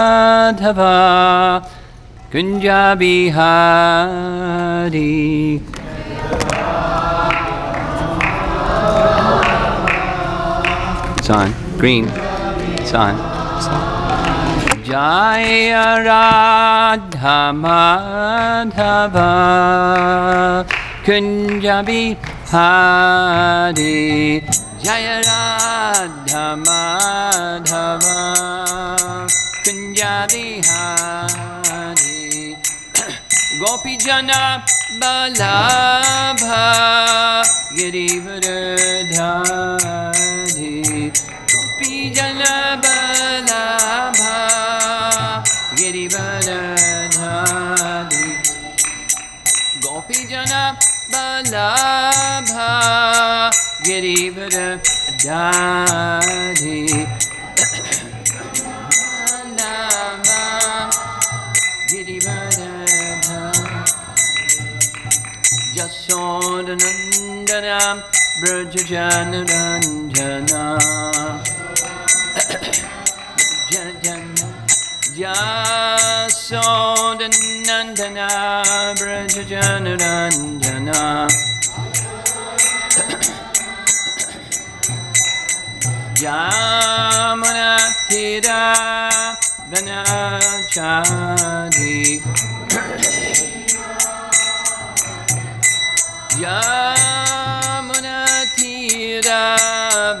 Madhava Kunja Bihari. It's on. Green. It's on. Jaya Radha Madhava Kunja Bihari. Jaya Radha Madhava Kunja Bihari. Gopi Jana Balabha Girivardhari. Gopi Jana Balabha Girivardhari. Gopi Jana Balabha Girivardhari. Jasodhanandana Brajajana Ranjana Jasodhanandana Brajajana Ranjana Jamana Tira Vanachadi Yamuna Tira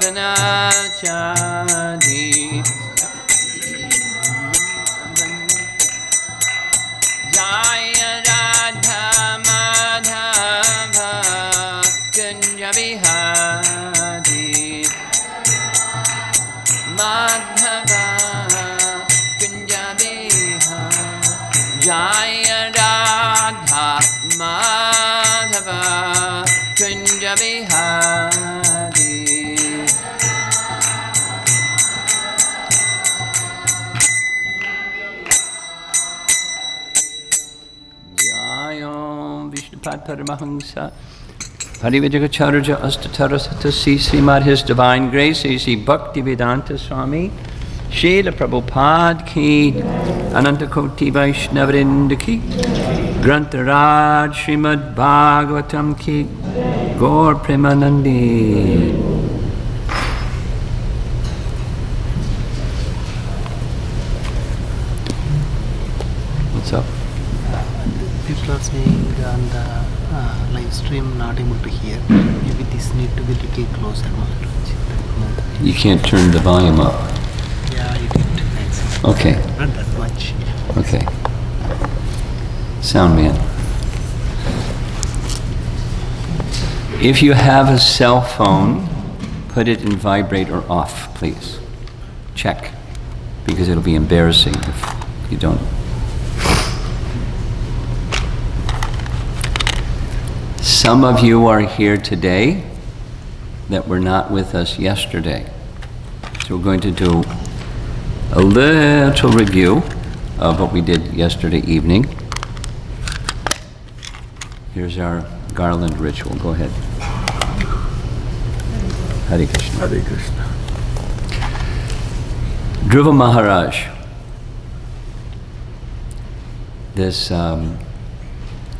Vanachadi Jaya Radha Madhava Kunja Bihari. Madhava Kunja Bihari. Jaya Radha Madhava Kunja Bihari. Jayam Vishnupad Paramahamsa Parivajagacharya Astatara Srimad His Divine Grace A.C. Bhaktivedanta Swami Srila Prabhupada Ki Ananta Koti Vaishnavrinda Ki Grantaraj Srimad Bhagavatam Ki Gaur Premanandi. What's up? People are saying on the live stream not able to hear. Maybe this need to be little closer. You can't turn the volume up. Yeah, you did. Thanks. Okay. Not that much. Okay. Sound man. If you have a cell phone, put it in vibrate or off, please. Check, because it'll be embarrassing if you don't. Some of you are here today that were not with us yesterday. So we're going to do a little review of what we did yesterday evening. Here's our garland ritual. Go ahead. Hare Krishna. Hare Krishna. Dhruva Maharaj. This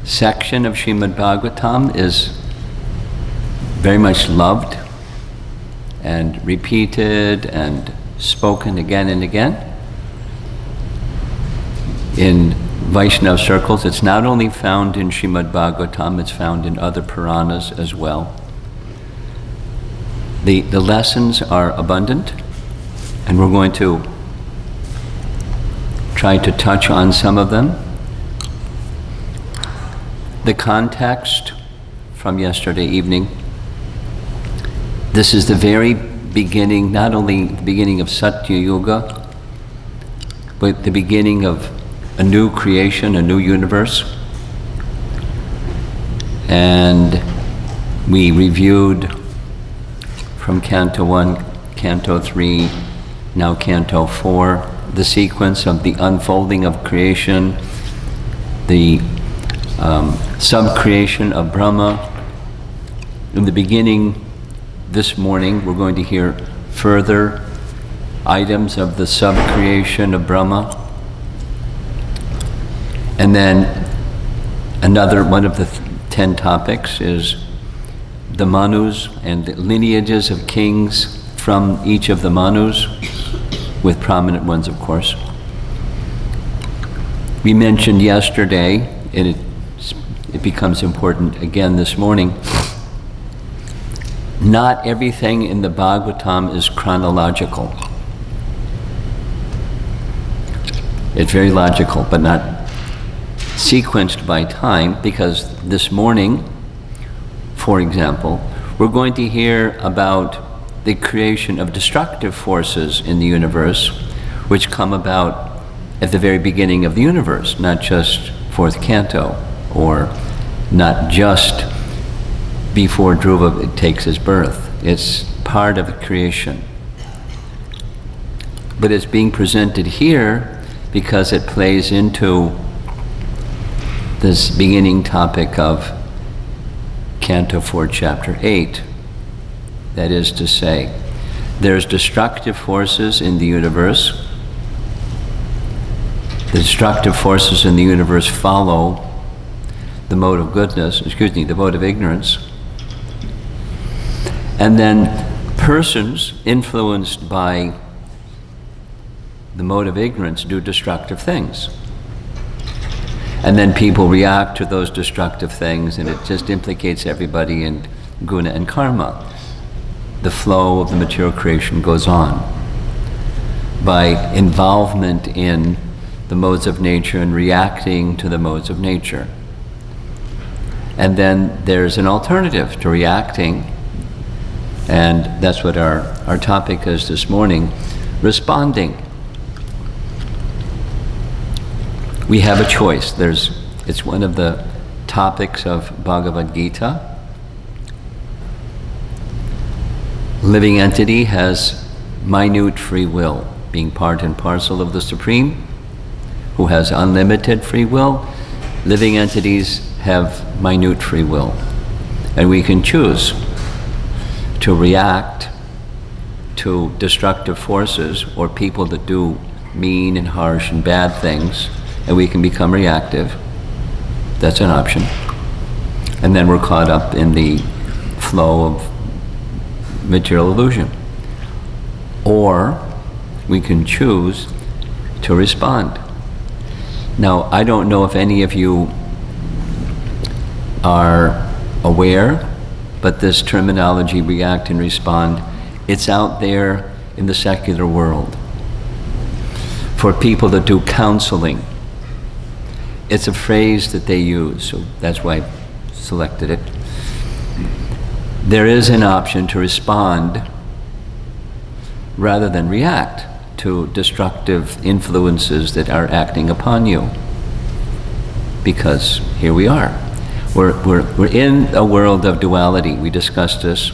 section of Srimad Bhagavatam is very much loved and repeated and spoken again and again in Vaishnava circles. It's not only found in Srimad Bhagavatam, it's found in other Puranas as well. The lessons are abundant, and we're going to try to touch on some of them. The context from yesterday evening. This is the very beginning, not only the beginning of Satya Yuga, but the beginning of a new creation, a new universe. And we reviewed from Canto 1, Canto 3, now Canto 4, the sequence of the unfolding of creation, the sub-creation of Brahma. In the beginning, this morning, we're going to hear further items of the sub-creation of Brahma. And then another one of the 10 topics is the Manus and the lineages of kings from each of the Manus, with prominent ones, of course. We mentioned yesterday, and it becomes important again this morning, not everything in the Bhagavatam is chronological. It's very logical, but not sequenced by time, because this morning, for example, we're going to hear about the creation of destructive forces in the universe, which come about at the very beginning of the universe, not just fourth canto, or not just before Dhruva takes his birth. It's part of the creation. But it's being presented here because it plays into this beginning topic of Canto 4, Chapter 8. That is to say, there's destructive forces in the universe. The destructive forces in the universe follow the mode of goodness, the mode of ignorance. And then persons influenced by the mode of ignorance do destructive things. And then people react to those destructive things, and it just implicates everybody in guna and karma. The flow of the material creation goes on by involvement in the modes of nature and reacting to the modes of nature. And then there's an alternative to reacting, and that's what our topic is this morning, responding. We have a choice. It's one of the topics of Bhagavad Gita. Living entity has minute free will, being part and parcel of the Supreme, who has unlimited free will. Living entities have minute free will. And we can choose to react to destructive forces or people that do mean and harsh and bad things, and we can become reactive. That's an option. And then we're caught up in the flow of material illusion. Or we can choose to respond. Now, I don't know if any of you are aware, but this terminology, react and respond, it's out there in the secular world. For people that do counseling, it's a phrase that they use, so that's why I selected it. There is an option to respond rather than react to destructive influences that are acting upon you. Because here we are. We're in a world of duality. We discussed this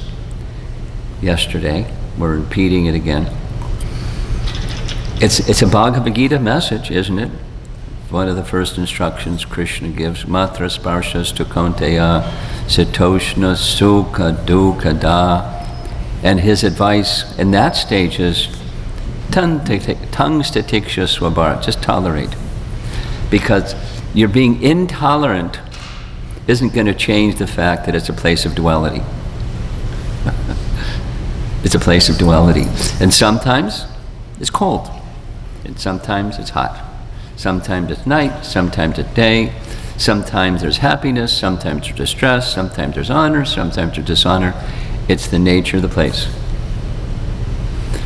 yesterday. We're repeating it again. It's a Bhagavad Gita message, isn't it? One of the first instructions Krishna gives, Matra Sparshas tu Kaunteya Sitoshna Sukha Dukkha Da. And his advice in that stage is, Tang Statiksha Swabhara, just tolerate. Because you're being intolerant isn't going to change the fact that it's a place of duality. It's a place of duality. And sometimes it's cold, and sometimes it's hot. Sometimes it's night, sometimes it's day, sometimes there's happiness, sometimes there's distress, sometimes there's honor, sometimes there's dishonor. It's the nature of the place.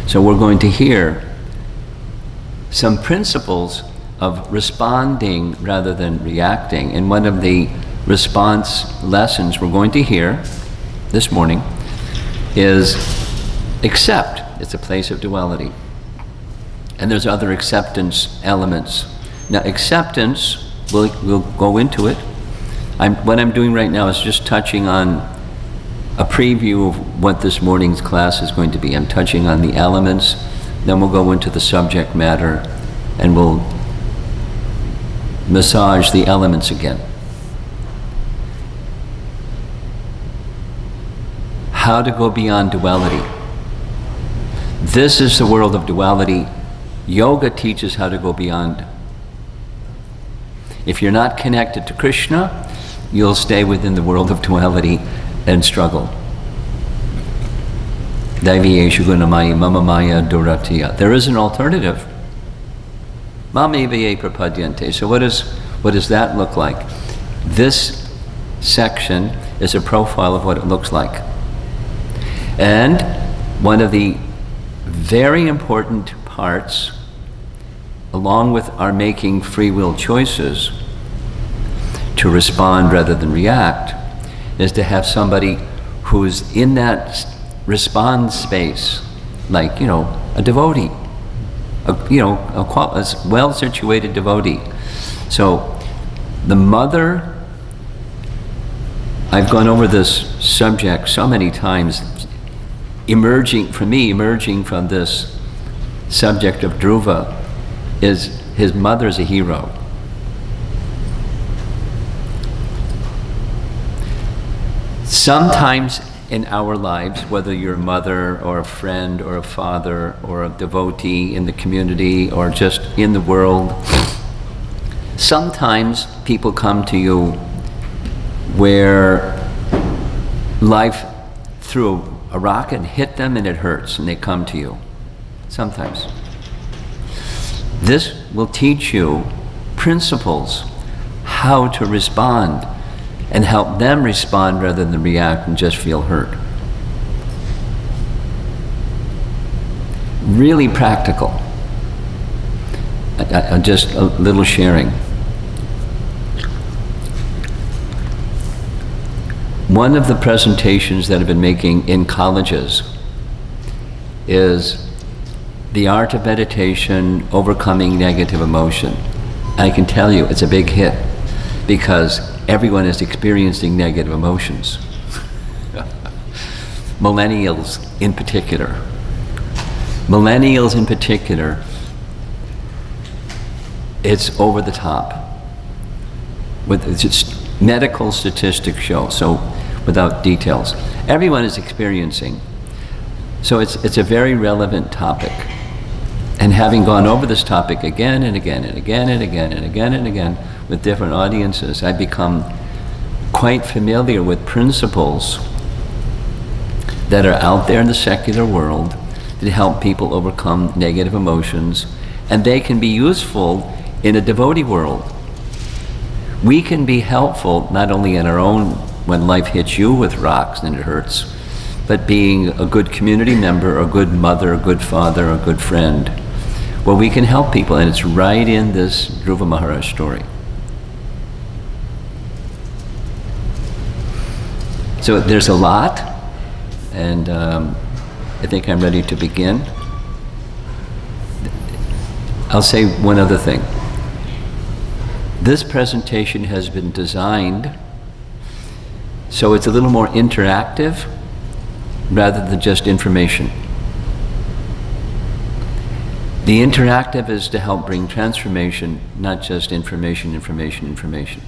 So we're going to hear some principles of responding rather than reacting. And one of the response lessons we're going to hear this morning is accept. It's a place of duality. And there's other acceptance elements. Now acceptance, we'll go into it. What I'm doing right now is just touching on a preview of what this morning's class is going to be. I'm touching on the elements, then we'll go into the subject matter, and we'll massage the elements again. How to go beyond duality. This is the world of duality. Yoga teaches how to go beyond. If you're not connected to Krishna, you'll stay within the world of duality and struggle. Daiviyeshu gunamayi mama maya duratiya. There is an alternative. Mamivaye prapadyante. So what does that look like? This section is a profile of what it looks like. And one of the very important parts, along with our making free will choices to respond rather than react, is to have somebody who's in that respond space, like, a devotee, a well-situated devotee. So the mother, I've gone over this subject so many times, emerging from this subject of Dhruva, is his mother's a hero. Sometimes in our lives, whether you're a mother or a friend or a father or a devotee in the community or just in the world, sometimes people come to you where life threw a rock and hit them and it hurts, and they come to you. Sometimes. This will teach you principles, how to respond, and help them respond rather than react and just feel hurt. Really practical. Just a little sharing. One of the presentations that I've been making in colleges is the art of meditation, overcoming negative emotion. I can tell you it's a big hit because everyone is experiencing negative emotions. Millennials in particular. It's over the top. It's just medical statistics show, so without details. Everyone is experiencing. So it's a very relevant topic. And having gone over this topic again and again and again and again and again and again with different audiences, I've become quite familiar with principles that are out there in the secular world that help people overcome negative emotions, and they can be useful in a devotee world. We can be helpful not only in our own, when life hits you with rocks and it hurts, but being a good community member, a good mother, a good father, a good friend, where we can help people, and it's right in this Dhruva Maharaj story. So there's a lot, and I think I'm ready to begin. I'll say one other thing. This presentation has been designed so it's a little more interactive rather than just information. The interactive is to help bring transformation, not just information.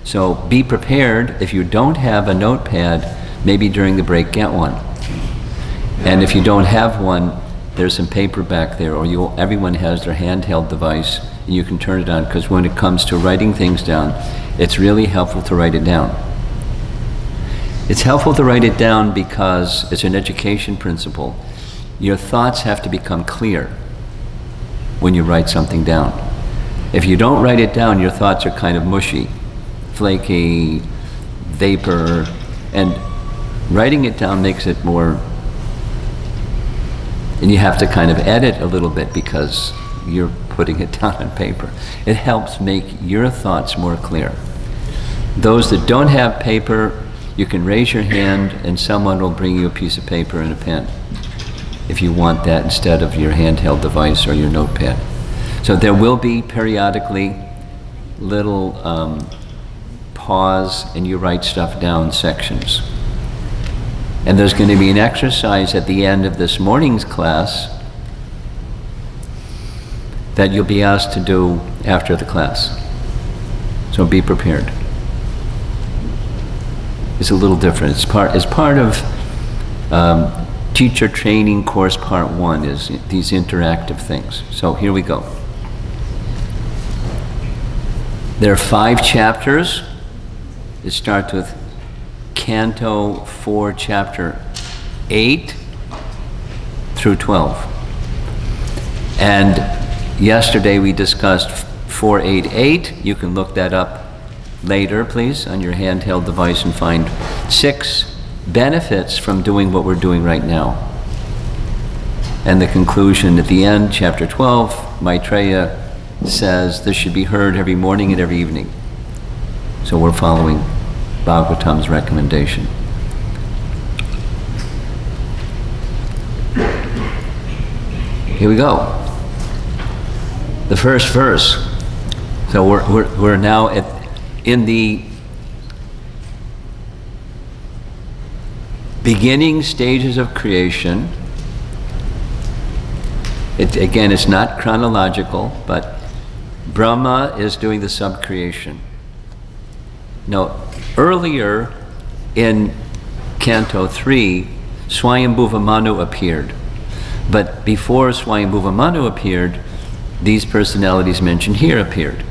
So be prepared. If you don't have a notepad, maybe during the break get one. And if you don't have one, there's some paper back there, or everyone has their handheld device, and you can turn it on, because when it comes to writing things down, it's really helpful to write it down. It's helpful to write it down because it's an education principle. Your thoughts have to become clear when you write something down. If you don't write it down, your thoughts are kind of mushy, flaky, vapor, and writing it down makes it more, and you have to kind of edit a little bit because you're putting it down on paper. It helps make your thoughts more clear. Those that don't have paper, you can raise your hand and someone will bring you a piece of paper and a pen if you want that instead of your handheld device or your notepad. So there will be periodically little pause and you write stuff down sections. And there's going to be an exercise at the end of this morning's class that you'll be asked to do after the class. So be prepared. It's a little different. It's part of teacher training course part 1 is these interactive things. So here we go. There are 5 chapters. It starts with Canto 4, Chapter 8 through 12. And yesterday we discussed 488. You can look that up later, please, on your handheld device and find 6 benefits from doing what we're doing right now. And the conclusion at the end, Chapter 12, Maitreya says this should be heard every morning and every evening. So we're following Bhagavatam's recommendation. Here we go. The first verse. So we're now in the beginning stages of creation. Again, it's not chronological, but Brahma is doing the subcreation. Now, earlier in Canto 3, Swayambhuva Manu appeared. But before Swayambhuva Manu appeared, these personalities mentioned here appeared.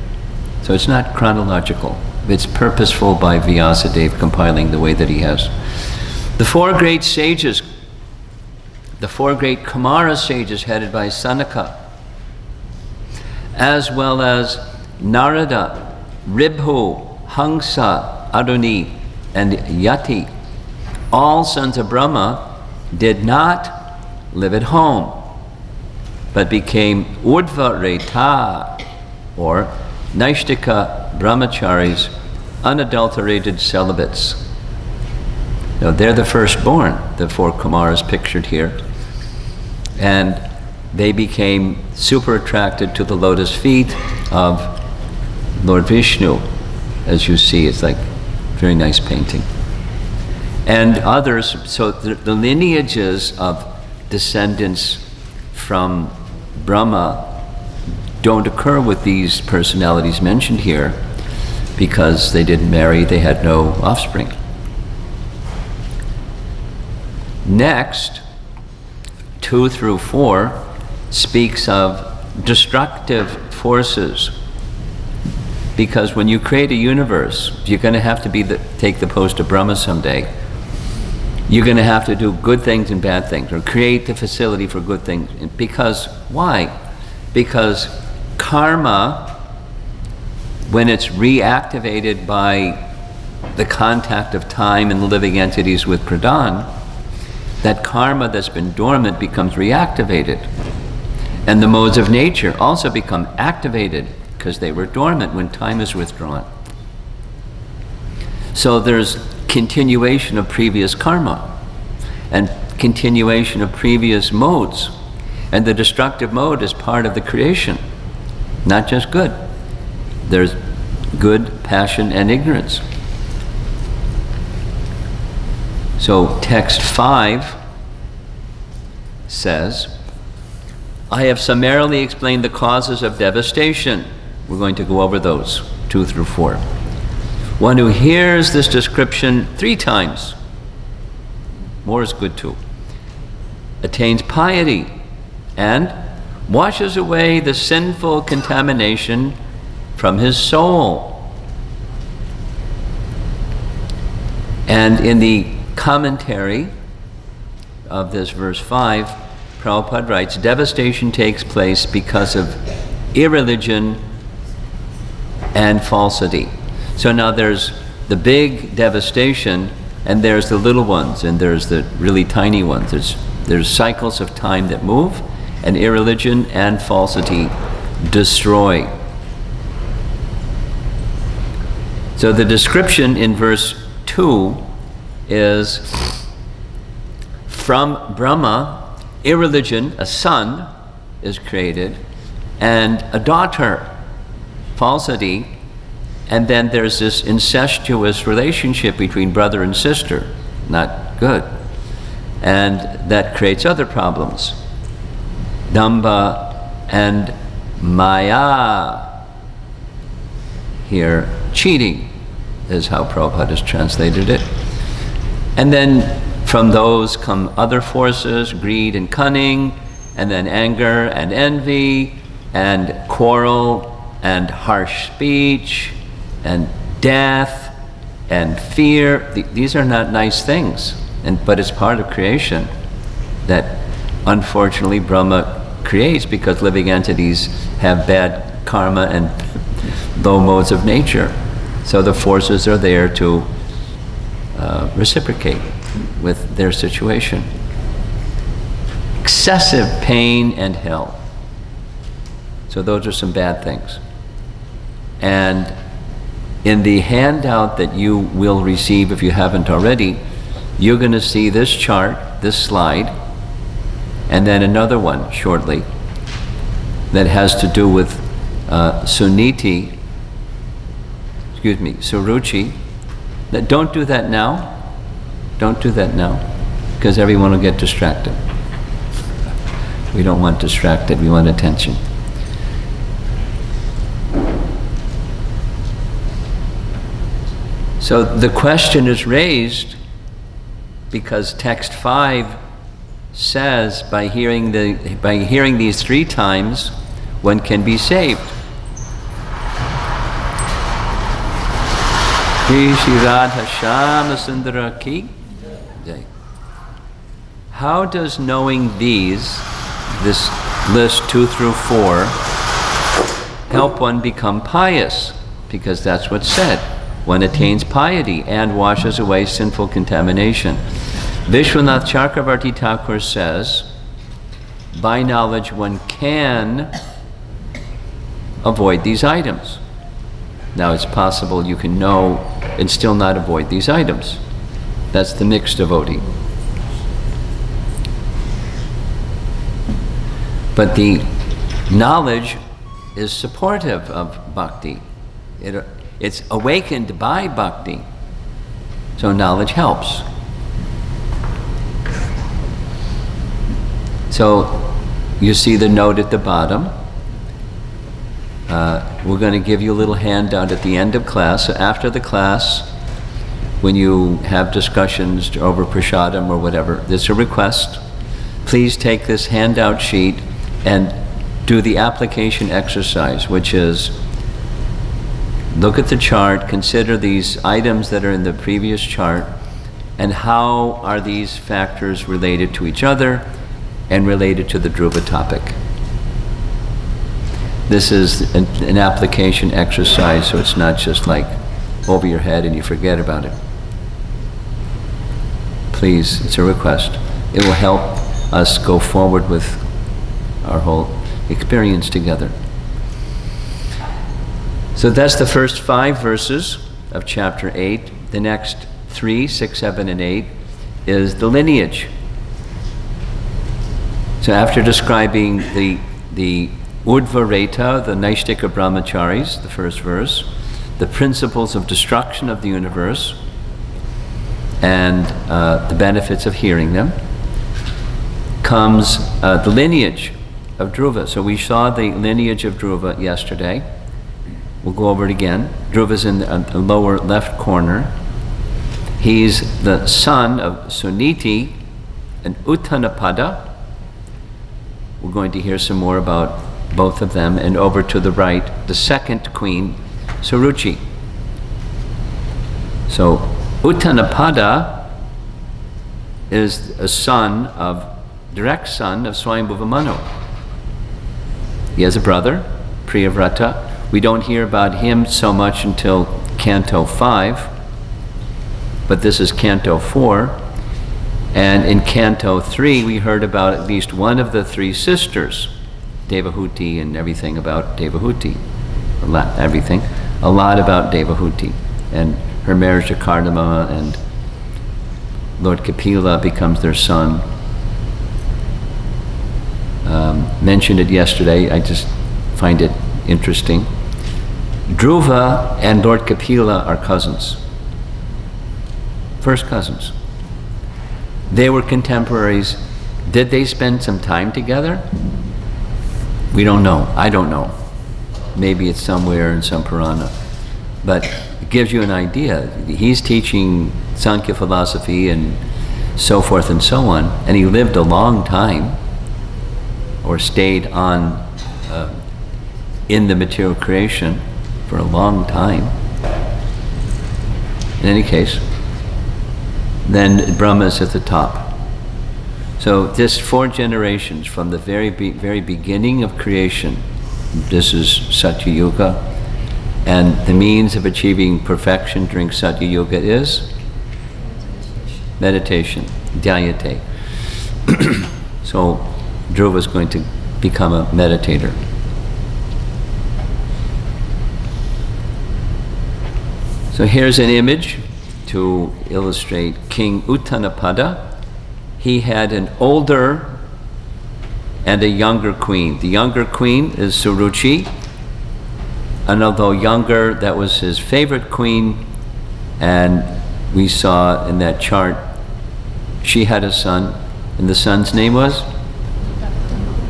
So it's not chronological. It's purposeful by Vyasadeva compiling the way that he has. The 4 great sages, the 4 great Kumara sages headed by Sanaka, as well as Narada, Ribhu, Hamsa, Aduni, and Yati, all sons of Brahma, did not live at home, but became Urdhva Reta, or Naishtika Brahmacharis, unadulterated celibates. Now, they're the firstborn, the 4 Kumaras pictured here. And they became super attracted to the lotus feet of Lord Vishnu. As you see, it's like very nice painting. And others, so the lineages of descendants from Brahma don't occur with these personalities mentioned here because they didn't marry, they had no offspring. Next, 2 through 4 speaks of destructive forces. Because when you create a universe, you're going to have to take the post of Brahma someday. You're going to have to do good things and bad things, or create the facility for good things. Because, why? Because karma, when it's reactivated by the contact of time and the living entities with pradhan, that karma that's been dormant becomes reactivated. And the modes of nature also become activated because they were dormant when time is withdrawn. So there's continuation of previous karma and continuation of previous modes. And the destructive mode is part of the creation, not just good. There's good, passion, and ignorance. So text 5 says, I have summarily explained the causes of devastation. We're going to go over those, 2 through 4. One who hears this description 3 times, more is good too, attains piety and washes away the sinful contamination from his soul. And in the commentary of this verse 5, Prabhupada writes, devastation takes place because of irreligion and falsity. So now there's the big devastation, and there's the little ones, and there's the really tiny ones. There's cycles of time that move, and irreligion and falsity destroy. So the description in verse 2 is, from Brahma, irreligion, a son, is created, and a daughter, falsity, and then there's this incestuous relationship between brother and sister, not good, and that creates other problems. Damba and Maya. Here, cheating is how Prabhupada has translated it. And then from those come other forces, greed and cunning, and then anger and envy, and quarrel and harsh speech and death and fear. These are not nice things, but it's part of creation that unfortunately Brahma creates, because living entities have bad karma and low modes of nature. So the forces are there to reciprocate with their situation. Excessive pain and hell. So those are some bad things. And in the handout that you will receive, if you haven't already, you're going to see this chart, this slide, and then another one shortly that has to do with Suruchi. Don't do that now. Don't do that now, because everyone will get distracted. We don't want distracted, we want attention. So the question is raised because text 5 says by hearing these 3 times, one can be saved. Shri Radha Shyama Sundara Ki Jai. How does knowing this list 2 through 4, help one become pious? Because that's what's said. One attains piety and washes away sinful contamination. Vishwanath Chakravarti Thakur says, by knowledge one can avoid these items. Now it's possible you can know and still not avoid these items. That's the mixed devotee. But the knowledge is supportive of bhakti. It's awakened by bhakti. So knowledge helps. So you see the note at the bottom. We're going to give you a little handout at the end of class. So after the class, when you have discussions over prasadam or whatever, there's a request. Please take this handout sheet and do the application exercise, which is look at the chart, consider these items that are in the previous chart, and how are these factors related to each other and related to the Dhruva topic. This is an application exercise, so it's not just like over your head and you forget about it. Please, it's a request. It will help us go forward with our whole experience together. So that's the first 5 verses of chapter 8. The next 3, 6, 7, and 8 is the lineage. So after describing the Udvareta, the Naishtika Brahmacharis, the first verse, the principles of destruction of the universe, and the benefits of hearing them, comes the lineage of Dhruva. So we saw the lineage of Dhruva yesterday. We'll go over it again. Dhruva's in the lower left corner. He's the son of Suniti and Uttanapada. We're going to hear some more about both of them. And over to the right, the second queen, Suruchi. So Uttanapada is a direct son of Swayambhuva Manu. He has a brother, Priyavrata. We don't hear about him so much until Canto 5, but this is Canto 4. And in Canto 3, we heard about at least one of the 3 sisters, Devahuti, and everything about Devahuti. A lot about Devahuti, and her marriage to Kardama, and Lord Kapila becomes their son. Mentioned it yesterday, I just find it interesting. Dhruva and Lord Kapila are cousins. First cousins. They were contemporaries. Did they spend some time together? We don't know. I don't know. Maybe it's somewhere in some Purana. But it gives you an idea. He's teaching Sankhya philosophy and so forth and so on, and he lived a long time, or stayed on in the material creation for a long time. In any case, then Brahma is at the top. So this 4 generations from the very beginning of creation, this is Satya Yuga, and the means of achieving perfection during Satya Yuga is meditation, dhyayate. So Dhruva is going to become a meditator. So here's an image to illustrate King Uttanapada. He had an older and a younger queen. The younger queen is Suruchi, and although younger, that was his favorite queen, and we saw in that chart, she had a son, and the son's name was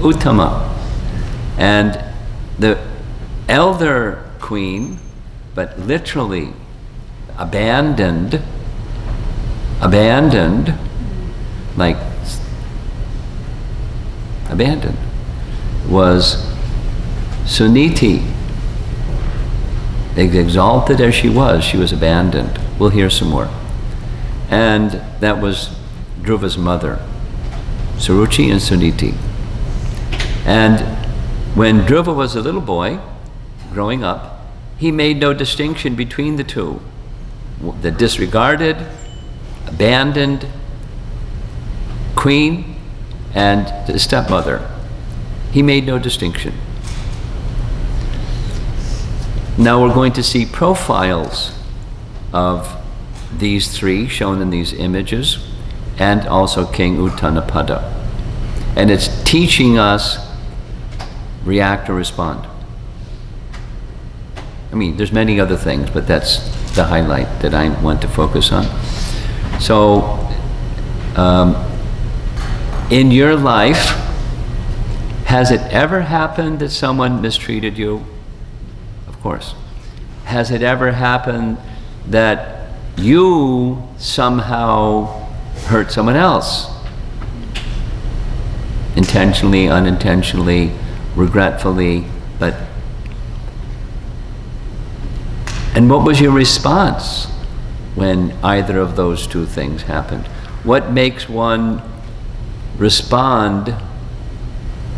Uttama. And the elder queen, but literally abandoned, like abandoned, was Suniti. Exalted as she was abandoned. We'll hear some more. And that was Dhruva's mother, Suruchi and Suniti. And when Dhruva was a little boy, growing up, he made no distinction between the two. The disregarded, abandoned queen and the stepmother. He made no distinction. Now we're going to see profiles of these 3 shown in these images, and also King Uttanapada. And it's teaching us react or respond. I mean, there's many other things, but that's the highlight that I want to focus on. So, in your life, has it ever happened that someone mistreated you? Of course. Has it ever happened that you somehow hurt someone else? Intentionally, unintentionally, regretfully, but... And what was your response when either of those 2 things happened? What makes one respond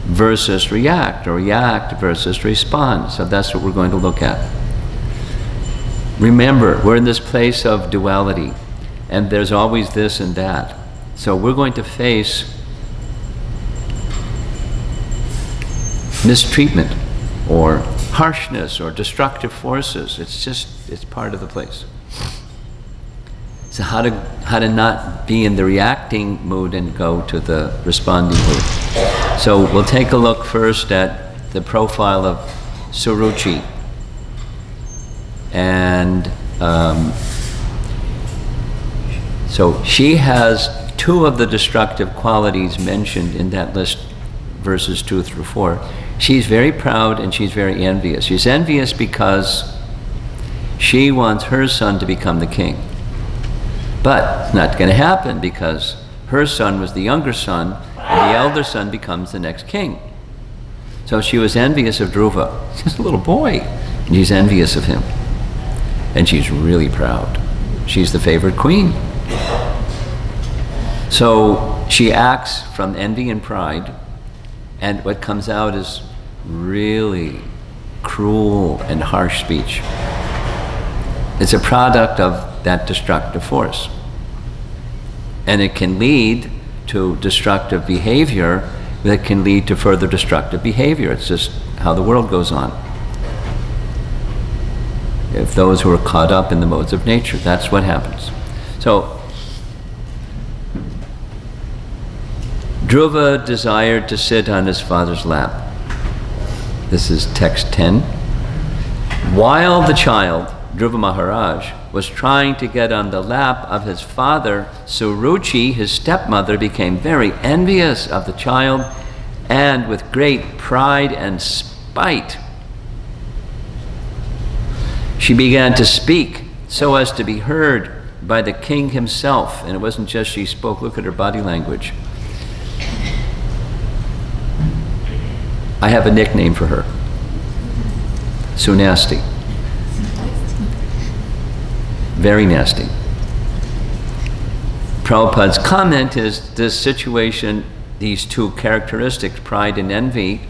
versus react, or react versus respond? So that's what we're going to look at. Remember, we're in this place of duality, and there's always this and that. So we're going to face mistreatment, or harshness, or destructive forces. It's part of the place. So how to not be in the reacting mood and go to the responding mood. So we'll take a look first at the profile of Suruchi. And so she has 2 of the destructive qualities mentioned in that list, verses 2 through 4. She's very proud and she's very envious. She's envious because she wants her son to become the king. But it's not going to happen because her son was the younger son, and the elder son becomes the next king. So she was envious of Dhruva. He's a little boy, and she's envious of him. And she's really proud. She's the favorite queen. So she acts from envy and pride, and what comes out is really cruel and harsh speech. It's a product of that destructive force. And it can lead to destructive behavior that can lead to further destructive behavior. It's just how the world goes on. If those who are caught up in the modes of nature, that's what happens. So, Dhruva desired to sit on his father's lap. This is text 10. While the child, Dhruva Maharaj, was trying to get on the lap of his father, Suruchi, his stepmother, became very envious of the child, and with great pride and spite, she began to speak so as to be heard by the king himself. And it wasn't just she spoke, look at her body language. I have a nickname for her. So nasty. Very nasty. Prabhupada's comment is this situation, these two characteristics, pride and envy,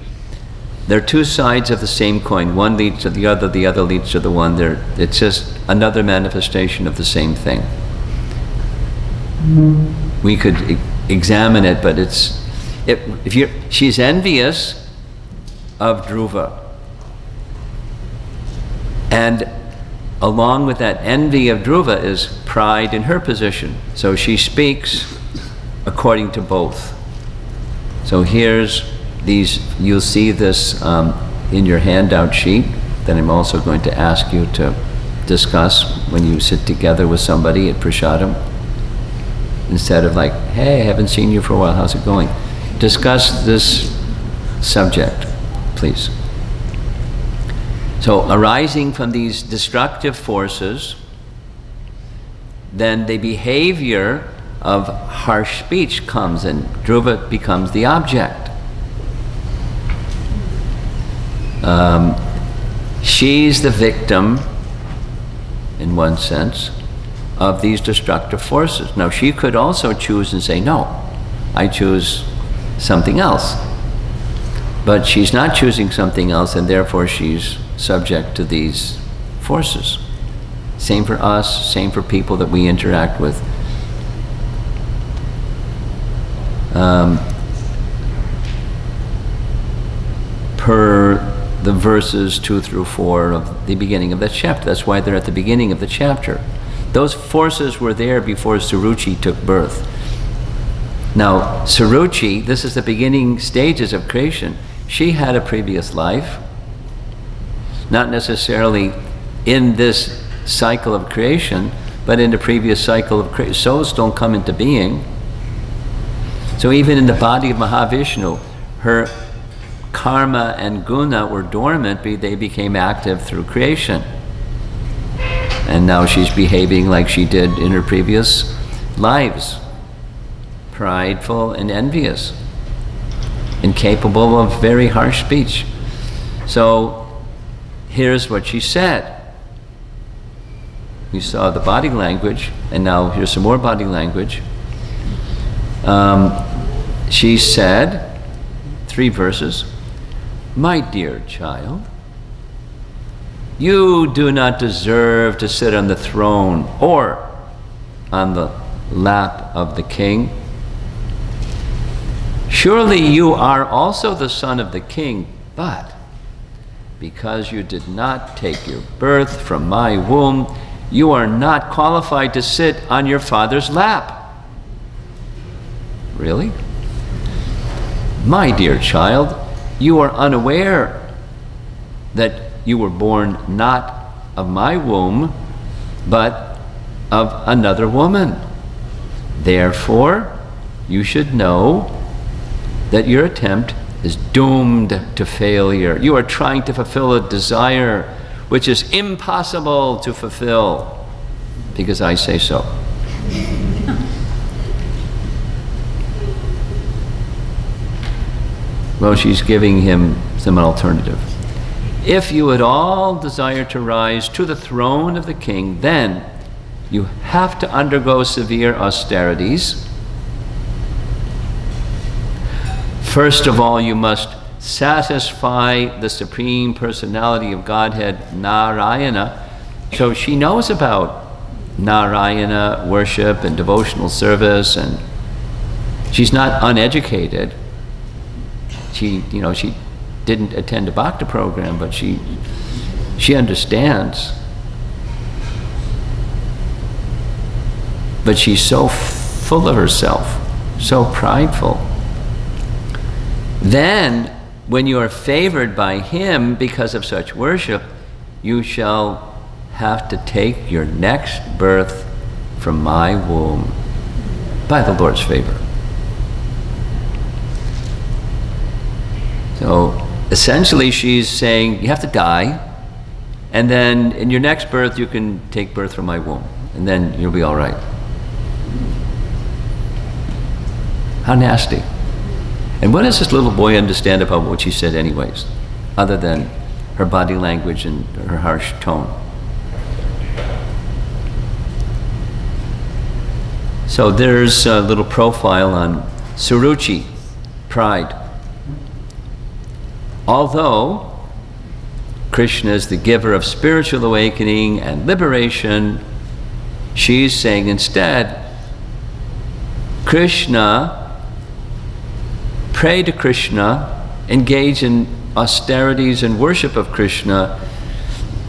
they're two sides of the same coin. One leads to the other leads to the one. It's just another manifestation of the same thing. We could examine it, but she's envious of Dhruva. And along with that envy of Dhruva is pride in her position. So she speaks according to both. So here's these, you'll see this in your handout sheet that I'm also going to ask you to discuss when you sit together with somebody at Prasadam. Instead of like, hey, I haven't seen you for a while, how's it going? Discuss this subject, please. So arising from these destructive forces, then the behavior of harsh speech comes and Dhruva becomes the object. She's the victim, in one sense, of these destructive forces. Now she could also choose and say, no, I choose something else. But she's not choosing something else, and therefore she's subject to these forces. Same for us, same for people that we interact with. Per the verses 2 through 4 of the beginning of that chapter. That's why they're at the beginning of the chapter. Those forces were there before Suruchi took birth. Now, Suruchi, this is the beginning stages of creation. She had a previous life, not necessarily in this cycle of creation, but in the previous cycle of creation. Souls don't come into being. So even in the body of Mahavishnu, her karma and guna were dormant, they became active through creation. And now she's behaving like she did in her previous lives. Prideful and envious. Incapable of very harsh speech. So here's what she said. We saw the body language, and now here's some more body language. She said, 3 verses, "My dear child, you do not deserve to sit on the throne or on the lap of the king. Surely you are also the son of the king, but because you did not take your birth from my womb, you are not qualified to sit on your father's lap." Really? "My dear child, you are unaware that you were born not of my womb, but of another woman. Therefore, you should know that your attempt is doomed to failure. You are trying to fulfill a desire which is impossible to fulfill, because I say so." Well, she's giving him some alternative. "If you at all desire to rise to the throne of the king, then you have to undergo severe austerities. First of all, you must satisfy the Supreme Personality of Godhead, Narayana." So she knows about Narayana worship and devotional service, and she's not uneducated. She didn't attend a Bhakti program, but she understands. But she's so full of herself, so prideful. Then, when you are favored by him because of such worship, you shall have to take your next birth from my womb by the Lord's favor. So essentially she's saying you have to die, and then in your next birth you can take birth from my womb, and then you'll be all right. How nasty. And what does this little boy understand about what she said anyways, other than her body language and her harsh tone. So there's a little profile on Suruchi, pride. Although Krishna is the giver of spiritual awakening and liberation, she's saying instead, Krishna, pray to Krishna, engage in austerities and worship of Krishna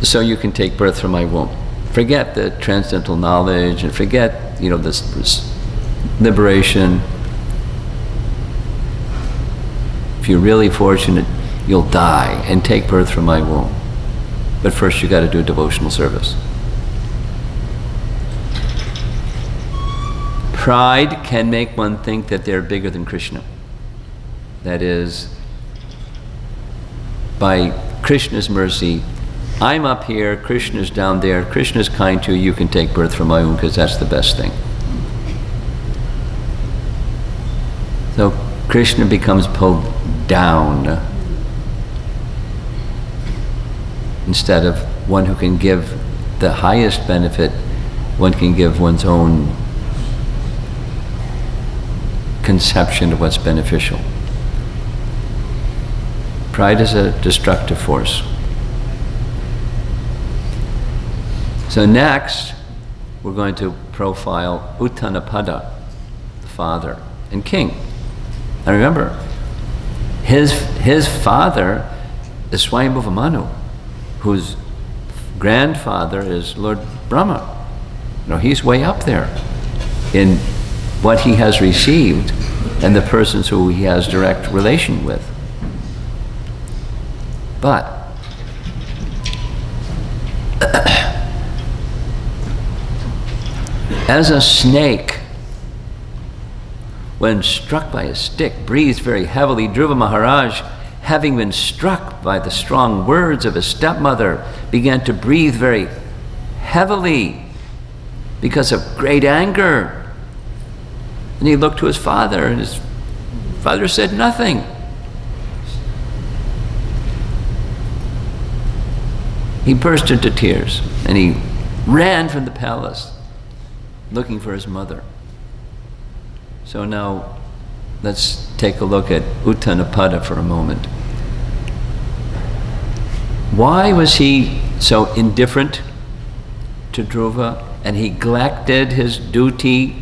so you can take birth from my womb. Forget the transcendental knowledge and forget, this liberation. If you're really fortunate, you'll die and take birth from my womb. But first you got to do devotional service. Pride can make one think that they're bigger than Krishna. That is, by Krishna's mercy, I'm up here, Krishna's down there, Krishna's kind to you, you can take birth from my womb because that's the best thing. So Krishna becomes pulled down instead of one who can give the highest benefit. One can give one's own conception of what's beneficial. Pride is a destructive force. So next, we're going to profile Uttanapada, the father and king. Now remember, his father is Swayambhuva Manu, whose grandfather is Lord Brahma. He's way up there in what he has received and the persons who he has direct relation with. But as a snake, when struck by a stick, breathes very heavily, Dhruva Maharaj, having been struck by the strong words of his stepmother, began to breathe very heavily because of great anger. And he looked to his father, and his father said nothing. He burst into tears, and he ran from the palace, looking for his mother. So now, let's take a look at Uttanapada for a moment. Why was he so indifferent to Dhruva, and he neglected his duty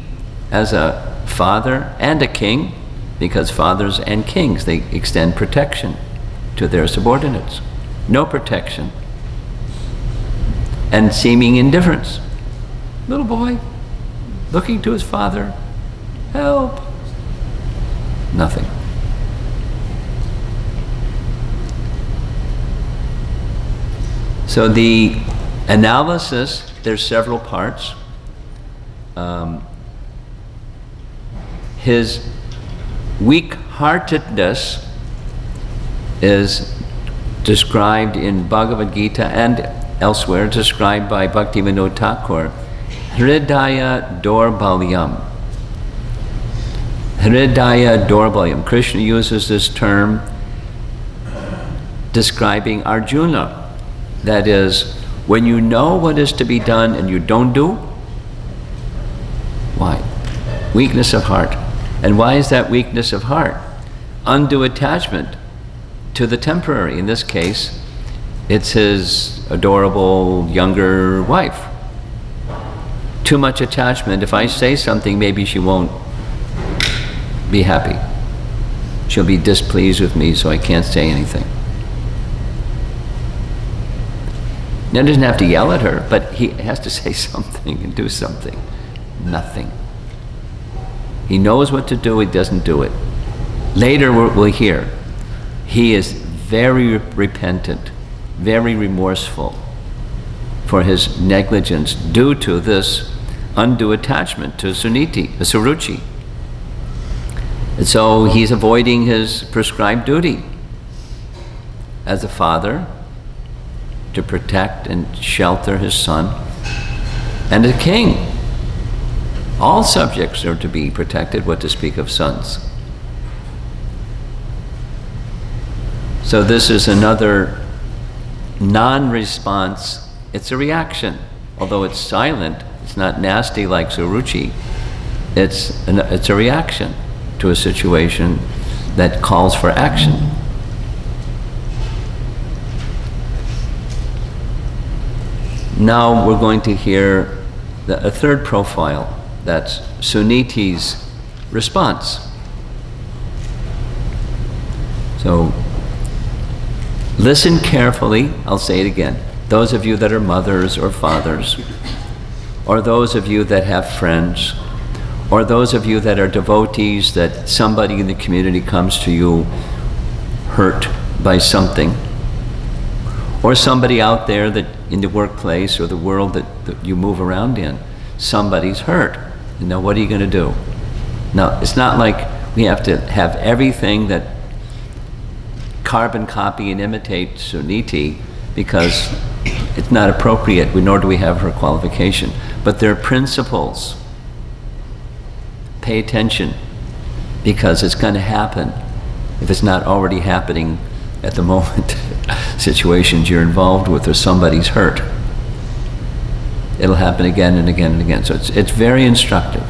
as a father and a king? Because fathers and kings, they extend protection to their subordinates. No protection. And seeming indifference. Little boy, looking to his father, help. Nothing. So the analysis, there's several parts. His weak-heartedness is described in Bhagavad Gita and elsewhere, described by Bhaktivinoda Thakur, Hridaya Dorbalyam. Hridaya Dorbalyam. Krishna uses this term describing Arjuna. That is, when you know what is to be done and you don't do, why? Weakness of heart. And why is that weakness of heart? Undue attachment to the temporary. In this case, it's his adorable younger wife. Too much attachment. If I say something, maybe she won't be happy. She'll be displeased with me, so I can't say anything. Now, he doesn't have to yell at her, but he has to say something and do something. Nothing. He knows what to do, he doesn't do it. Later we'll hear, he is very repentant, very remorseful for his negligence due to this undue attachment to Suruchi. And so he's avoiding his prescribed duty as a father to protect and shelter his son, and a king. All subjects are to be protected, what to speak of sons. So this is another non-response, it's a reaction. Although it's silent, it's not nasty like Suruchi, it's a reaction to a situation that calls for action. Now we're going to hear a third profile, that's Suniti's response. So listen carefully, I'll say it again. Those of you that are mothers or fathers, or those of you that have friends, or those of you that are devotees, that somebody in the community comes to you hurt by something, or somebody out there that in the workplace or the world that you move around in, somebody's hurt. You know, what are you going to do? Now, it's not like we have to have everything that carbon copy and imitate Suniti, because it's not appropriate, nor do we have her qualification. But there are principles. Pay attention, because it's going to happen if it's not already happening at the moment. Situations you're involved with or somebody's hurt. It'll happen again and again and again. So it's very instructive.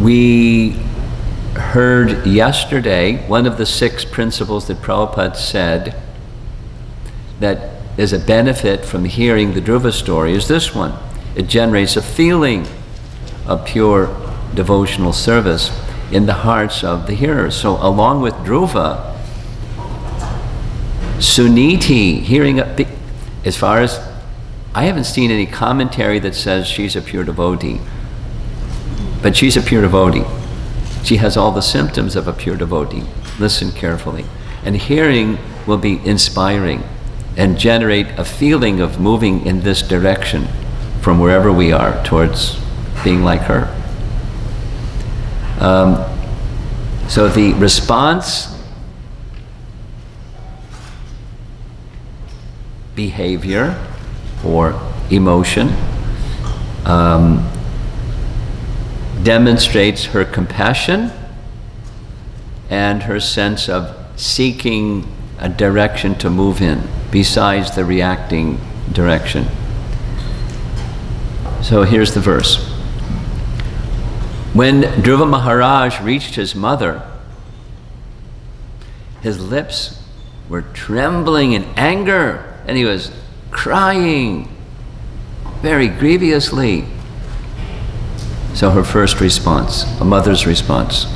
We heard yesterday one of the 6 principles that Prabhupada said that is a benefit from hearing the Dhruva story is this one. It generates a feeling of pure devotional service in the hearts of the hearers. So along with Dhruva, Suniti, hearing, as far as, I haven't seen any commentary that says she's a pure devotee, but she's a pure devotee. She has all the symptoms of a pure devotee. Listen carefully. And hearing will be inspiring and generate a feeling of moving in this direction from wherever we are towards being like her. So the response, behavior, or emotion demonstrates her compassion and her sense of seeking a direction to move in besides the reacting direction. So here's the verse. When Dhruva Maharaj reached his mother, his lips were trembling in anger and he was crying very grievously. So her first response, a mother's response.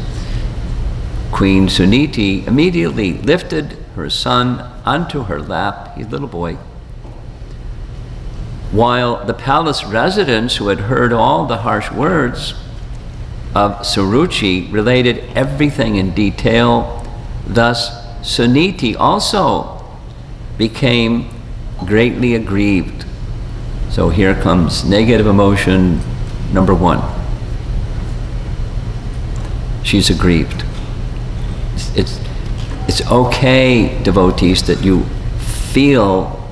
Queen Suniti immediately lifted her son onto her lap, his little boy, while the palace residents who had heard all the harsh words of Suruchi related everything in detail. Thus, Suniti also became greatly aggrieved. So here comes negative emotion number 1. She's aggrieved. It's okay, devotees, that you feel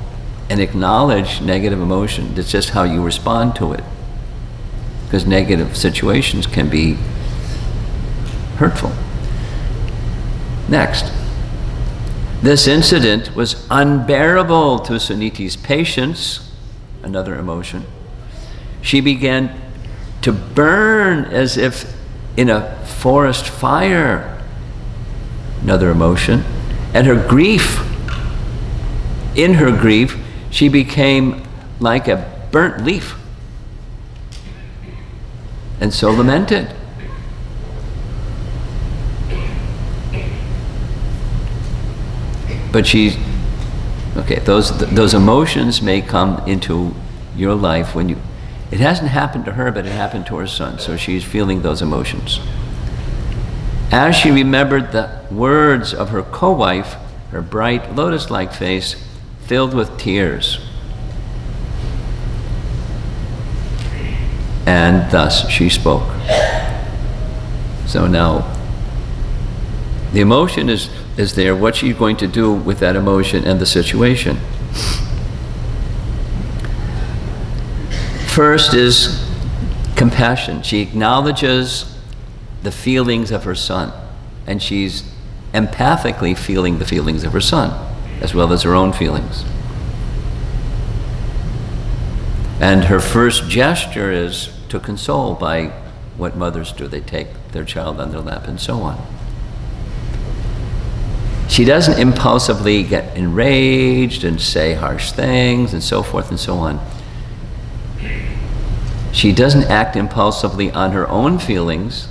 and acknowledge negative emotion. It's just how you respond to it. Because negative situations can be hurtful. Next. This incident was unbearable to Suniti's patience, another emotion. She began to burn as if in a forest fire, another emotion. And her grief, in her grief, she became like a burnt leaf. And so lamented. But she's, okay, those emotions may come into your life when you, it hasn't happened to her, but it happened to her son, so she's feeling those emotions. As she remembered the words of her co-wife, her bright lotus-like face filled with tears. And thus she spoke. So now, the emotion is there. What's she going to do with that emotion and the situation? First is compassion. She acknowledges the feelings of her son, and she's empathically feeling the feelings of her son, as well as her own feelings. And her first gesture is to console by what mothers do. They take their child on their lap and so on. She doesn't impulsively get enraged and say harsh things and so forth and so on. She doesn't act impulsively on her own feelings,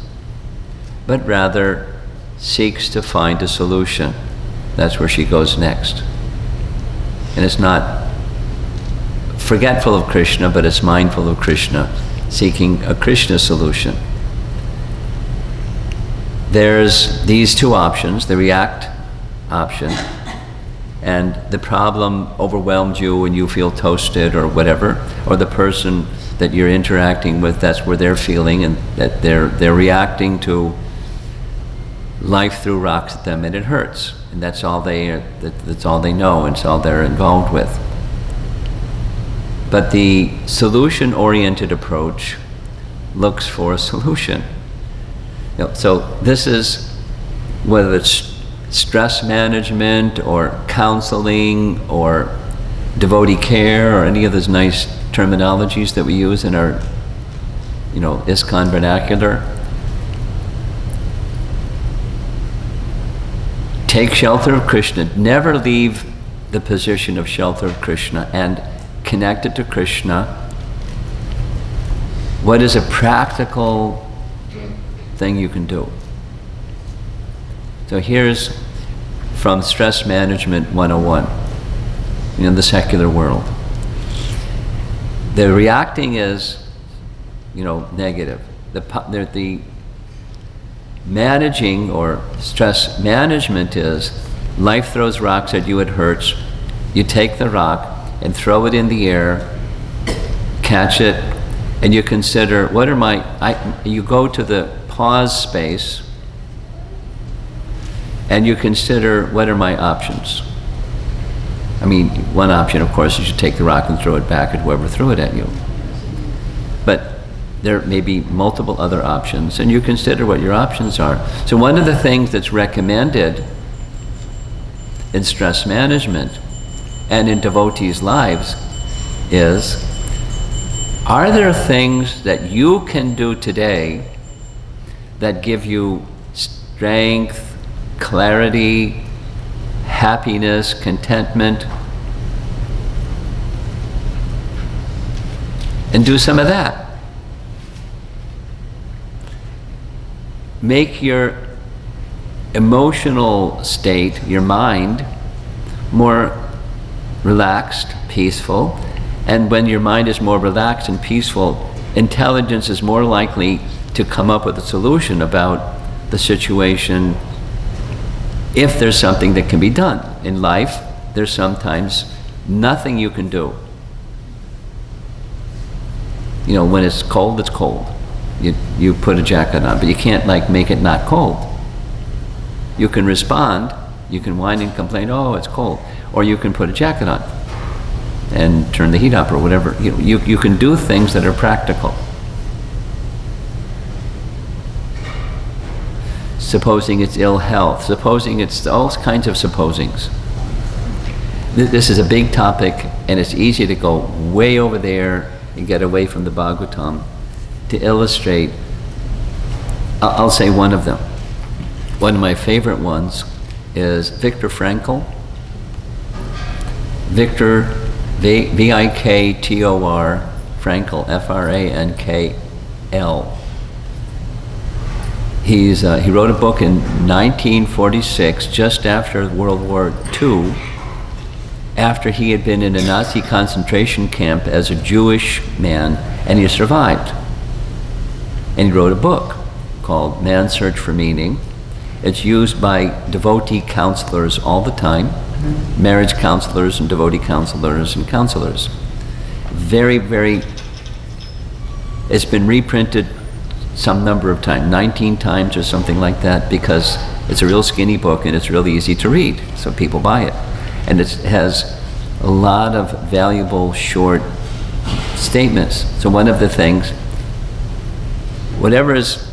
but rather seeks to find a solution. That's where she goes next. And it's not forgetful of Krishna, but it's mindful of Krishna, seeking a Krishna solution. There's these two options, the react option, and the problem overwhelmed you and you feel toasted or whatever, or the person that you're interacting with, that's where they're feeling, and that they're reacting to life threw rocks at them and it hurts, and that's all they know, and it's all they're involved with. But the solution-oriented approach looks for a solution. So this is, whether it's stress management or counseling or devotee care or any of those nice terminologies that we use in our, ISKCON vernacular. Take shelter of Krishna. Never leave the position of shelter of Krishna and connect it to Krishna. What is a practical thing you can do? So here's from Stress Management 101 in the secular world. The reacting is, negative. The managing or stress management is, life throws rocks at you, it hurts. You take the rock and throw it in the air, catch it, and you consider, you go to the pause space, and you consider, what are my options? One option, of course, is you take the rock and throw it back at whoever threw it at you. But there may be multiple other options, and you consider what your options are. So one of the things that's recommended in stress management and in devotees' lives is, are there things that you can do today that give you strength, clarity, happiness, contentment? And do some of that. Make your emotional state, your mind, more relaxed, peaceful. And when your mind is more relaxed and peaceful, intelligence is more likely to come up with a solution about the situation. If there's something that can be done in life, there's sometimes nothing you can do. When it's cold, it's cold. You put a jacket on, but you can't make it not cold. You can respond, you can whine and complain, oh, it's cold. Or you can put a jacket on and turn the heat up or whatever. You can do things that are practical. Supposing it's ill health, supposing it's all kinds of supposings. This is a big topic, and it's easy to go way over there and get away from the Bhagavatam. To illustrate, I'll say one of them. One of my favorite ones is Viktor Frankl. Viktor, V-I-K-T-O-R, Frankl, F-R-A-N-K-L. He wrote a book in 1946, just after World War II, after he had been in a Nazi concentration camp as a Jewish man, and he survived. And he wrote a book called Man's Search for Meaning. It's used by devotee counselors all the time, marriage counselors and devotee counselors and counselors. Very, very, it's been reprinted some number of times, 19 times or something like that, because it's a real skinny book and it's really easy to read, so people buy it. And it has a lot of valuable short statements. So one of the things, whatever is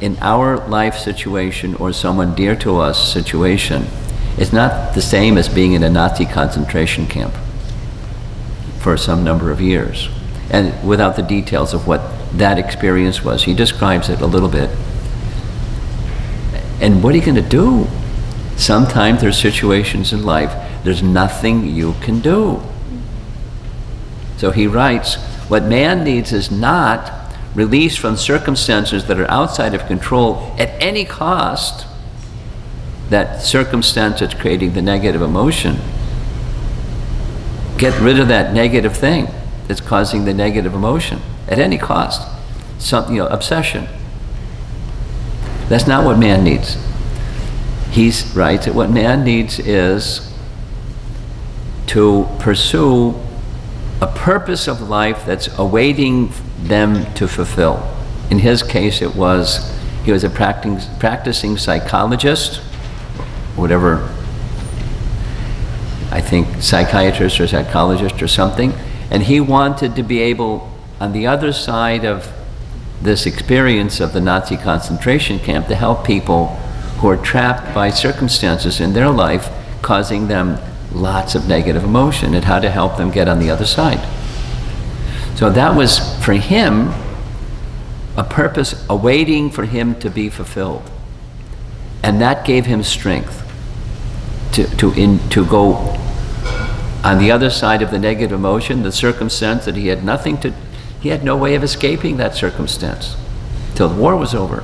in our life situation or someone dear to us situation, it's not the same as being in a Nazi concentration camp for some number of years. And without the details of what that experience was, he describes it a little bit. And what are you going to do? Sometimes there's situations in life, there's nothing you can do. So he writes, what man needs is not release from circumstances that are outside of control at any cost. That circumstance that's creating the negative emotion. Get rid of that negative thing that's causing the negative emotion at any cost. Some, obsession. That's not what man needs. He writes that what man needs is to pursue a purpose of life that's awaiting them to fulfill. In his case, he was a practicing psychologist, whatever, I think psychiatrist or psychologist or something, and he wanted to be able, on the other side of this experience of the Nazi concentration camp, to help people who are trapped by circumstances in their life causing them lots of negative emotion, and how to help them get on the other side. So that was, for him, a purpose awaiting for him to be fulfilled. And that gave him strength to go on the other side of the negative emotion, the circumstance that he had no way of escaping that circumstance till the war was over.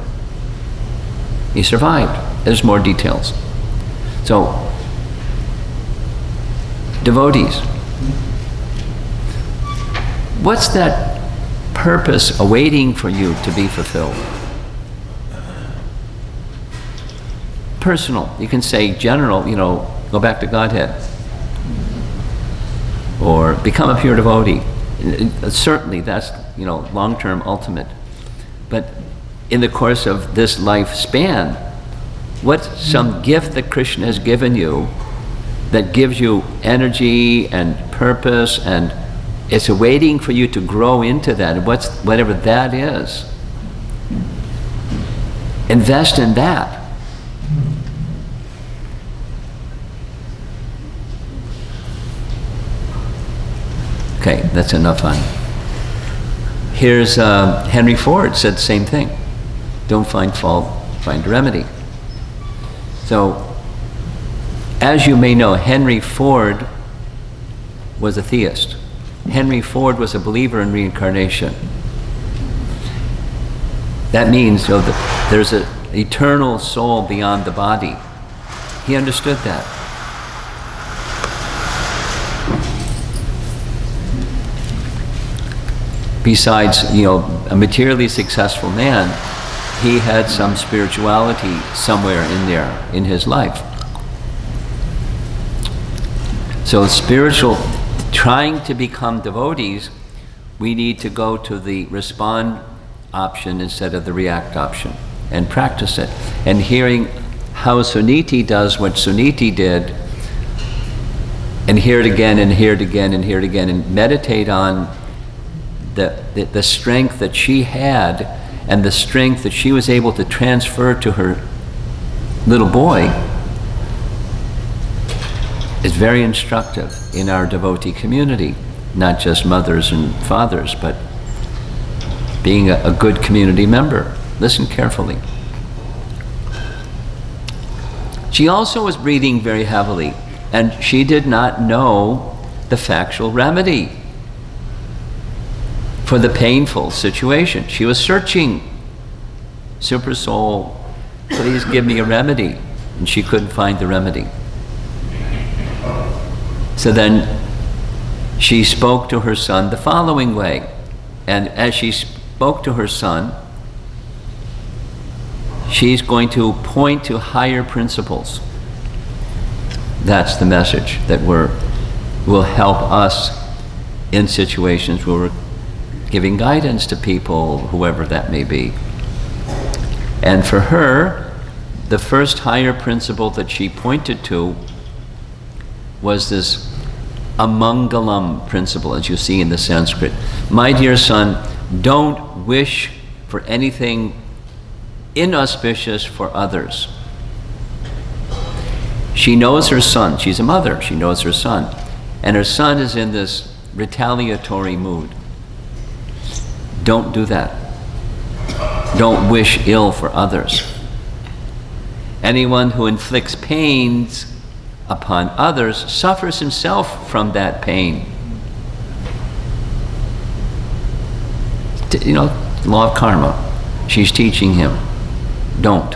He survived. There's more details. So, devotees, what's that purpose awaiting for you to be fulfilled? Personal. You can say general, go back to Godhead. Or become a pure devotee. Certainly that's, long-term ultimate. But in the course of this lifespan, what's some gift that Krishna has given you that gives you energy and purpose, and it's waiting for you to grow into that, and whatever that is. Invest in that. Okay, that's enough on. Here's Henry Ford said the same thing. Don't find fault, find a remedy. So, as you may know, Henry Ford was a theist. Henry Ford was a believer in reincarnation. That means that there's an eternal soul beyond the body. He understood that. Besides, a materially successful man, he had some spirituality somewhere in there in his life. So trying to become devotees, we need to go to the respond option instead of the react option and practice it. And hearing how Suniti does what Suniti did, and hear it again and hear it again and hear it again, and meditate on the strength that she had and the strength that she was able to transfer to her little boy is very instructive in our devotee community, not just mothers and fathers, but being a good community member. Listen carefully. She also was breathing very heavily, and she did not know the factual remedy for the painful situation. She was searching. Super Soul, please give me a remedy. And she couldn't find the remedy. So then she spoke to her son the following way. And as she spoke to her son, she's going to point to higher principles. That's the message that will help us in situations where we're giving guidance to people, whoever that may be. And for her, the first higher principle that she pointed to was this amangalam principle, as you see in the Sanskrit. My dear son, don't wish for anything inauspicious for others. She knows her son. She's a mother. She knows her son. And her son is in this retaliatory mood. Don't do that. Don't wish ill for others. Anyone who inflicts pains upon others suffers himself from that pain. You know, law of karma. She's teaching him. Don't.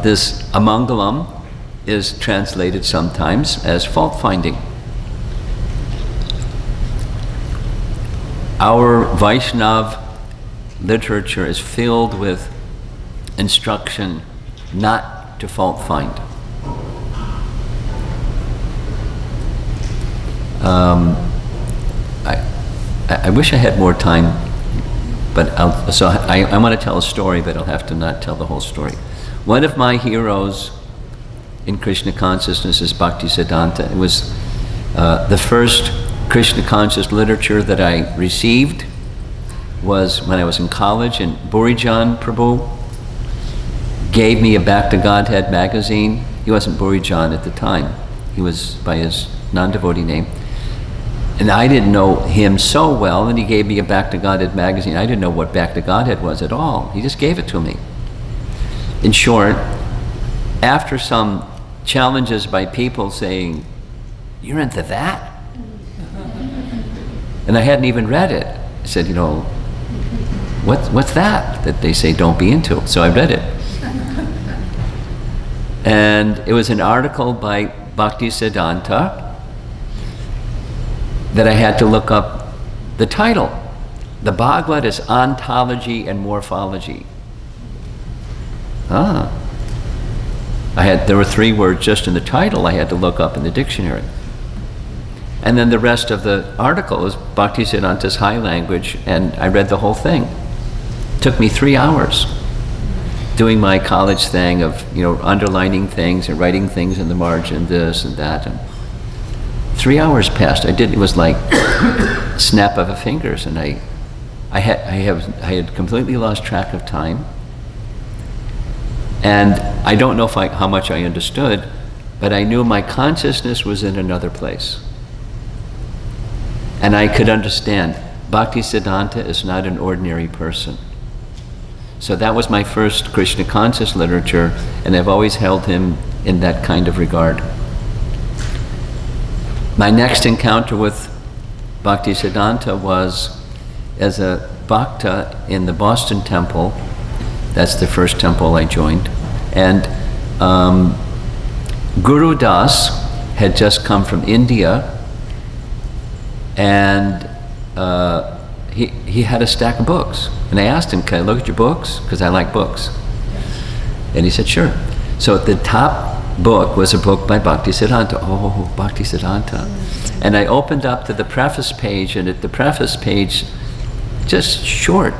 This amangalam is translated sometimes as fault-finding. Our Vaishnav literature is filled with instruction not to fault-find. I wish I had more time, but I want to tell a story, but I'll have to not tell the whole story. One of my heroes in Krishna consciousness is Bhaktisiddhanta. It was the first Krishna conscious literature that I received was when I was in college, and Burijan Prabhu gave me a Back to Godhead magazine. He wasn't Burijan at the time. He was by his non-devotee name. And I didn't know him so well, and he gave me a Back to Godhead magazine. I didn't know what Back to Godhead was at all. He just gave it to me. In short, after some challenges by people saying, "You're into that?" And I hadn't even read it. I said, you know, what's that they say don't be into? So I read it. And it was an article by Bhaktisiddhanta that I had to look up the title. The Bhagavad is ontology and morphology. There were 3 words just in the title I had to look up in the dictionary. And then the rest of the article is Bhaktisiddhanta's high language, and I read the whole thing. It took me 3 hours doing my college thing of, you know, underlining things and writing things in the margin, this and that. And 3 hours passed. It was like snap of a fingers, and I had completely lost track of time. And I don't know how much I understood, but I knew my consciousness was in another place. And I could understand, Bhaktisiddhanta is not an ordinary person. So that was my first Krishna conscious literature, and I've always held him in that kind of regard. My next encounter with Bhaktisiddhanta was as a bhakta in the Boston temple. That's the first temple I joined. And Guru Das had just come from India, and he had a stack of books. And I asked him, "Can I look at your books? Because I like books." And he said, "Sure." So the top book was a book by Bhaktisiddhanta. Oh, Bhaktisiddhanta. And I opened up to the preface page, and at the preface page, just short,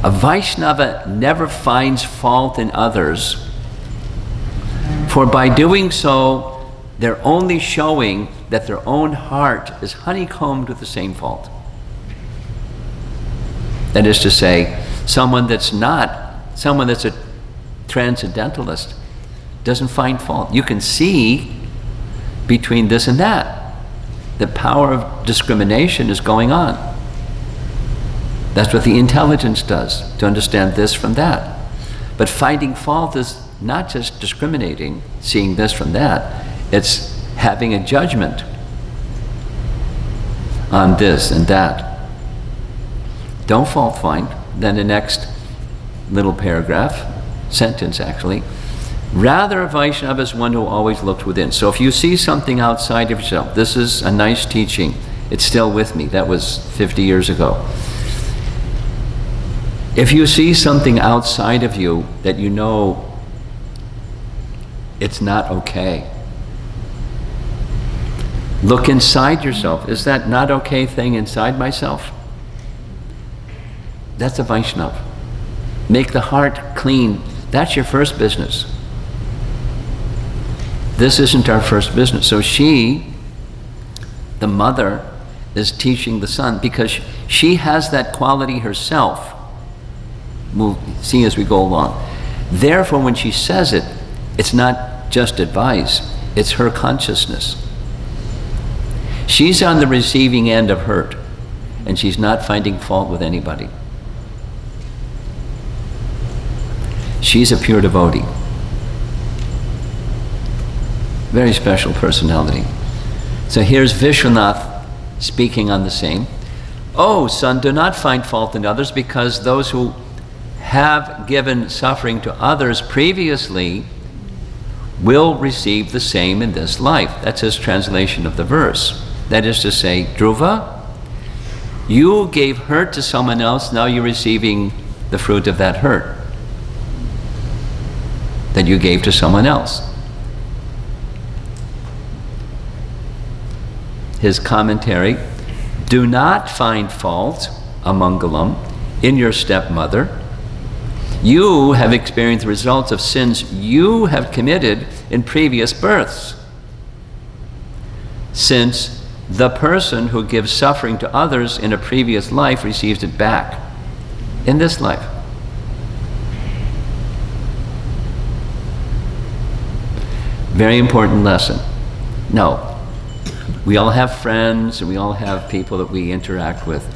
"A Vaishnava never finds fault in others, for by doing so, they're only showing that their own heart is honeycombed with the same fault." That is to say, someone that's a transcendentalist doesn't find fault. You can see between this and that. The power of discrimination is going on. That's what the intelligence does, to understand this from that. But finding fault is not just discriminating, seeing this from that, it's having a judgment on this and that. Don't fault find. Then the next little paragraph, sentence actually, "Rather a Vaishnava is one who always looks within." So if you see something outside of yourself, this is a nice teaching. It's still with me. That was 50 years ago. If you see something outside of you that you know it's not okay, look inside yourself. Is that not okay thing inside myself? That's a Vaishnava. Make the heart clean. That's your first business. This isn't our first business. So she, the mother, is teaching the son because she has that quality herself. We'll see as we go along. Therefore, when she says it, it's not just advice, it's her consciousness. She's on the receiving end of hurt, and she's not finding fault with anybody. She's a pure devotee. Very special personality. So here's Vishwanath speaking on the same. Oh, son, do not find fault in others, because those who have given suffering to others previously will receive the same in this life. That's his translation of the verse. That is to say, Dhruva, you gave hurt to someone else, now you're receiving the fruit of that hurt that you gave to someone else. His commentary, do not find fault, amangalam, in your stepmother. You have experienced the results of sins you have committed in previous births. Since the person who gives suffering to others in a previous life receives it back in this life. Very important lesson. No. We all have friends and we all have people that we interact with.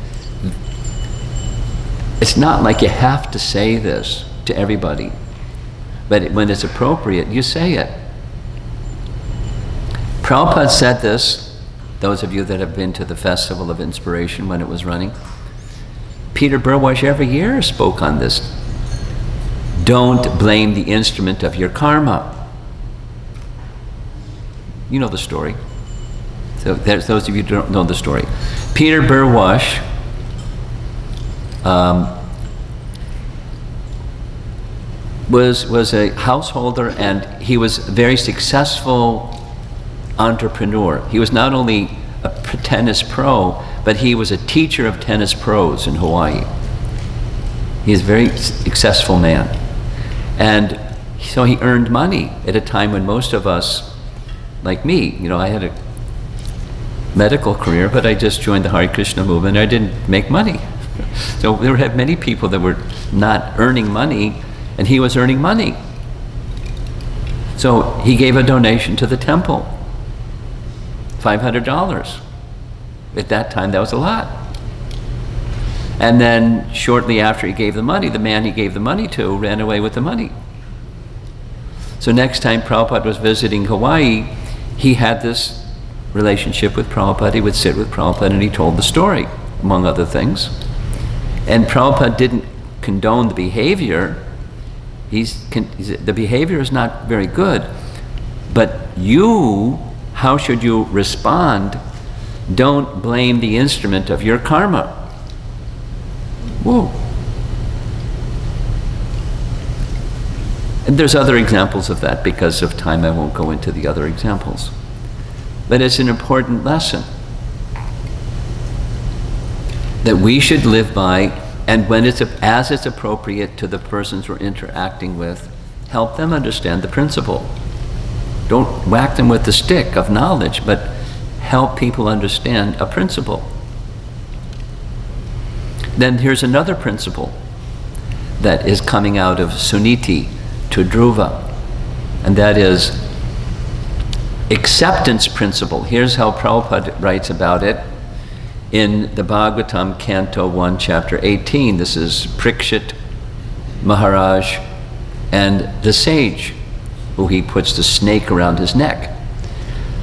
It's not like you have to say this to everybody, but when it's appropriate, you say it. Prabhupada said this, those of you that have been to the Festival of Inspiration when it was running. Peter Burwash every year spoke on this. Don't blame the instrument of your karma. You know the story. So there's those of you who don't know the story. Peter Burwash was a householder, and he was a very successful entrepreneur. He was not only a tennis pro, but he was a teacher of tennis pros in Hawaii. He is a very successful man. And so he earned money at a time when most of us, like me, you know, I had a medical career, but I just joined the Hare Krishna movement. I didn't make money. So there were many people that were not earning money, and he was earning money. So he gave a donation to the temple, $500. At that time, that was a lot. And then shortly after he gave the money, the man he gave the money to ran away with the money. So next time Prabhupada was visiting Hawaii, he had this relationship with Prabhupada. He would sit with Prabhupada and he told the story, among other things. And Prabhupada didn't condone the behavior. The behavior is not very good, but how should you respond? Don't blame the instrument of your karma. Whoa. And there's other examples of that. Because of time, I won't go into the other examples. But it's an important lesson that we should live by, and when as it's appropriate to the persons we're interacting with, help them understand the principle. Don't whack them with the stick of knowledge, but help people understand a principle. Then here's another principle that is coming out of Suniti to Dhruva, and that is acceptance principle. Here's how Prabhupada writes about it in the Bhagavatam, Canto 1, Chapter 18. This is Parikshit Maharaj and the sage, who he puts the snake around his neck.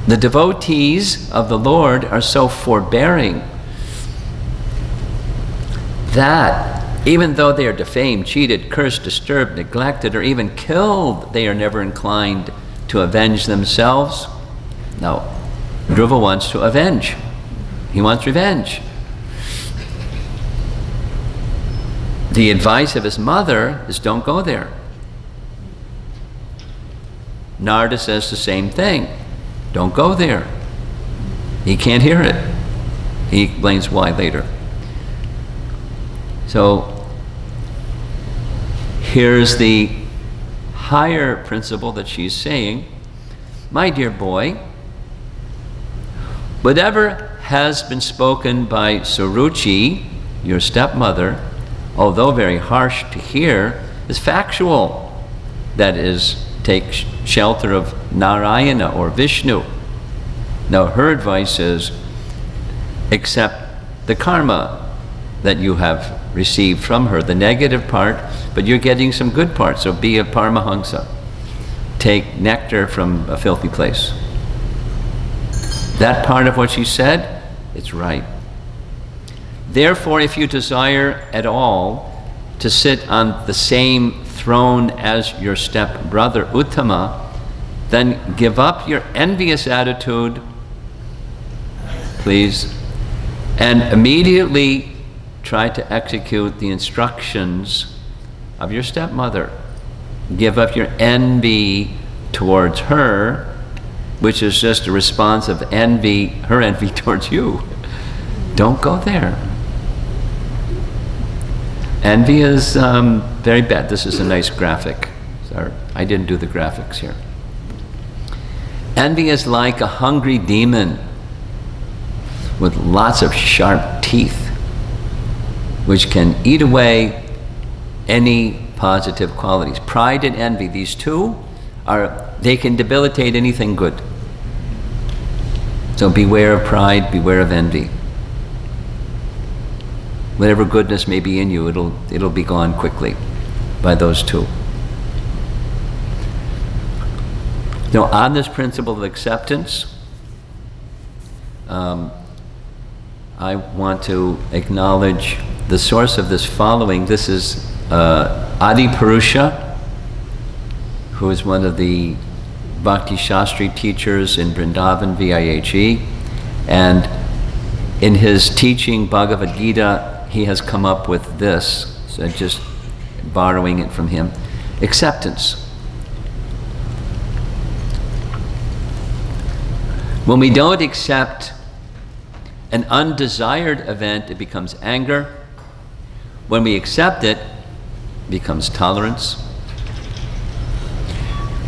The devotees of the Lord are so forbearing that even though they are defamed, cheated, cursed, disturbed, neglected, or even killed, they are never inclined to avenge themselves. No, Dhruva wants to avenge. He wants revenge. The advice of his mother is don't go there. Narada says the same thing. Don't go there. He can't hear it. He explains why later. So here's the higher principle that she's saying. My dear boy, whatever has been spoken by Suruchi, your stepmother, although very harsh to hear, is factual. That is, take shelter of Narayana or Vishnu. Now her advice is, accept the karma that you have received from her, the negative part, but you're getting some good parts, so be a Paramahansa. Take nectar from a filthy place. That part of what she said, it's right. Therefore, if you desire at all to sit on the same throne as your step-brother Uttama, then give up your envious attitude, please, and immediately try to execute the instructions of your stepmother. Give up your envy towards her, which is just a response of envy, her envy towards you. Don't go there. Envy is very bad. This is a nice graphic. Sorry, I didn't do the graphics here. Envy is like a hungry demon with lots of sharp teeth, which can eat away any positive qualities. Pride and envy, these two they can debilitate anything good. So beware of pride, beware of envy. Whatever goodness may be in you, it'll be gone quickly by those two. Now, on this principle of acceptance, I want to acknowledge the source of this following. This is Adi Purusha, who is one of the Bhakti Shastri teachers in Vrindavan, VIHE, and in his teaching Bhagavad Gita, he has come up with this, so just borrowing it from him. Acceptance. When we don't accept an undesired event, it becomes anger. When we accept it, it becomes tolerance.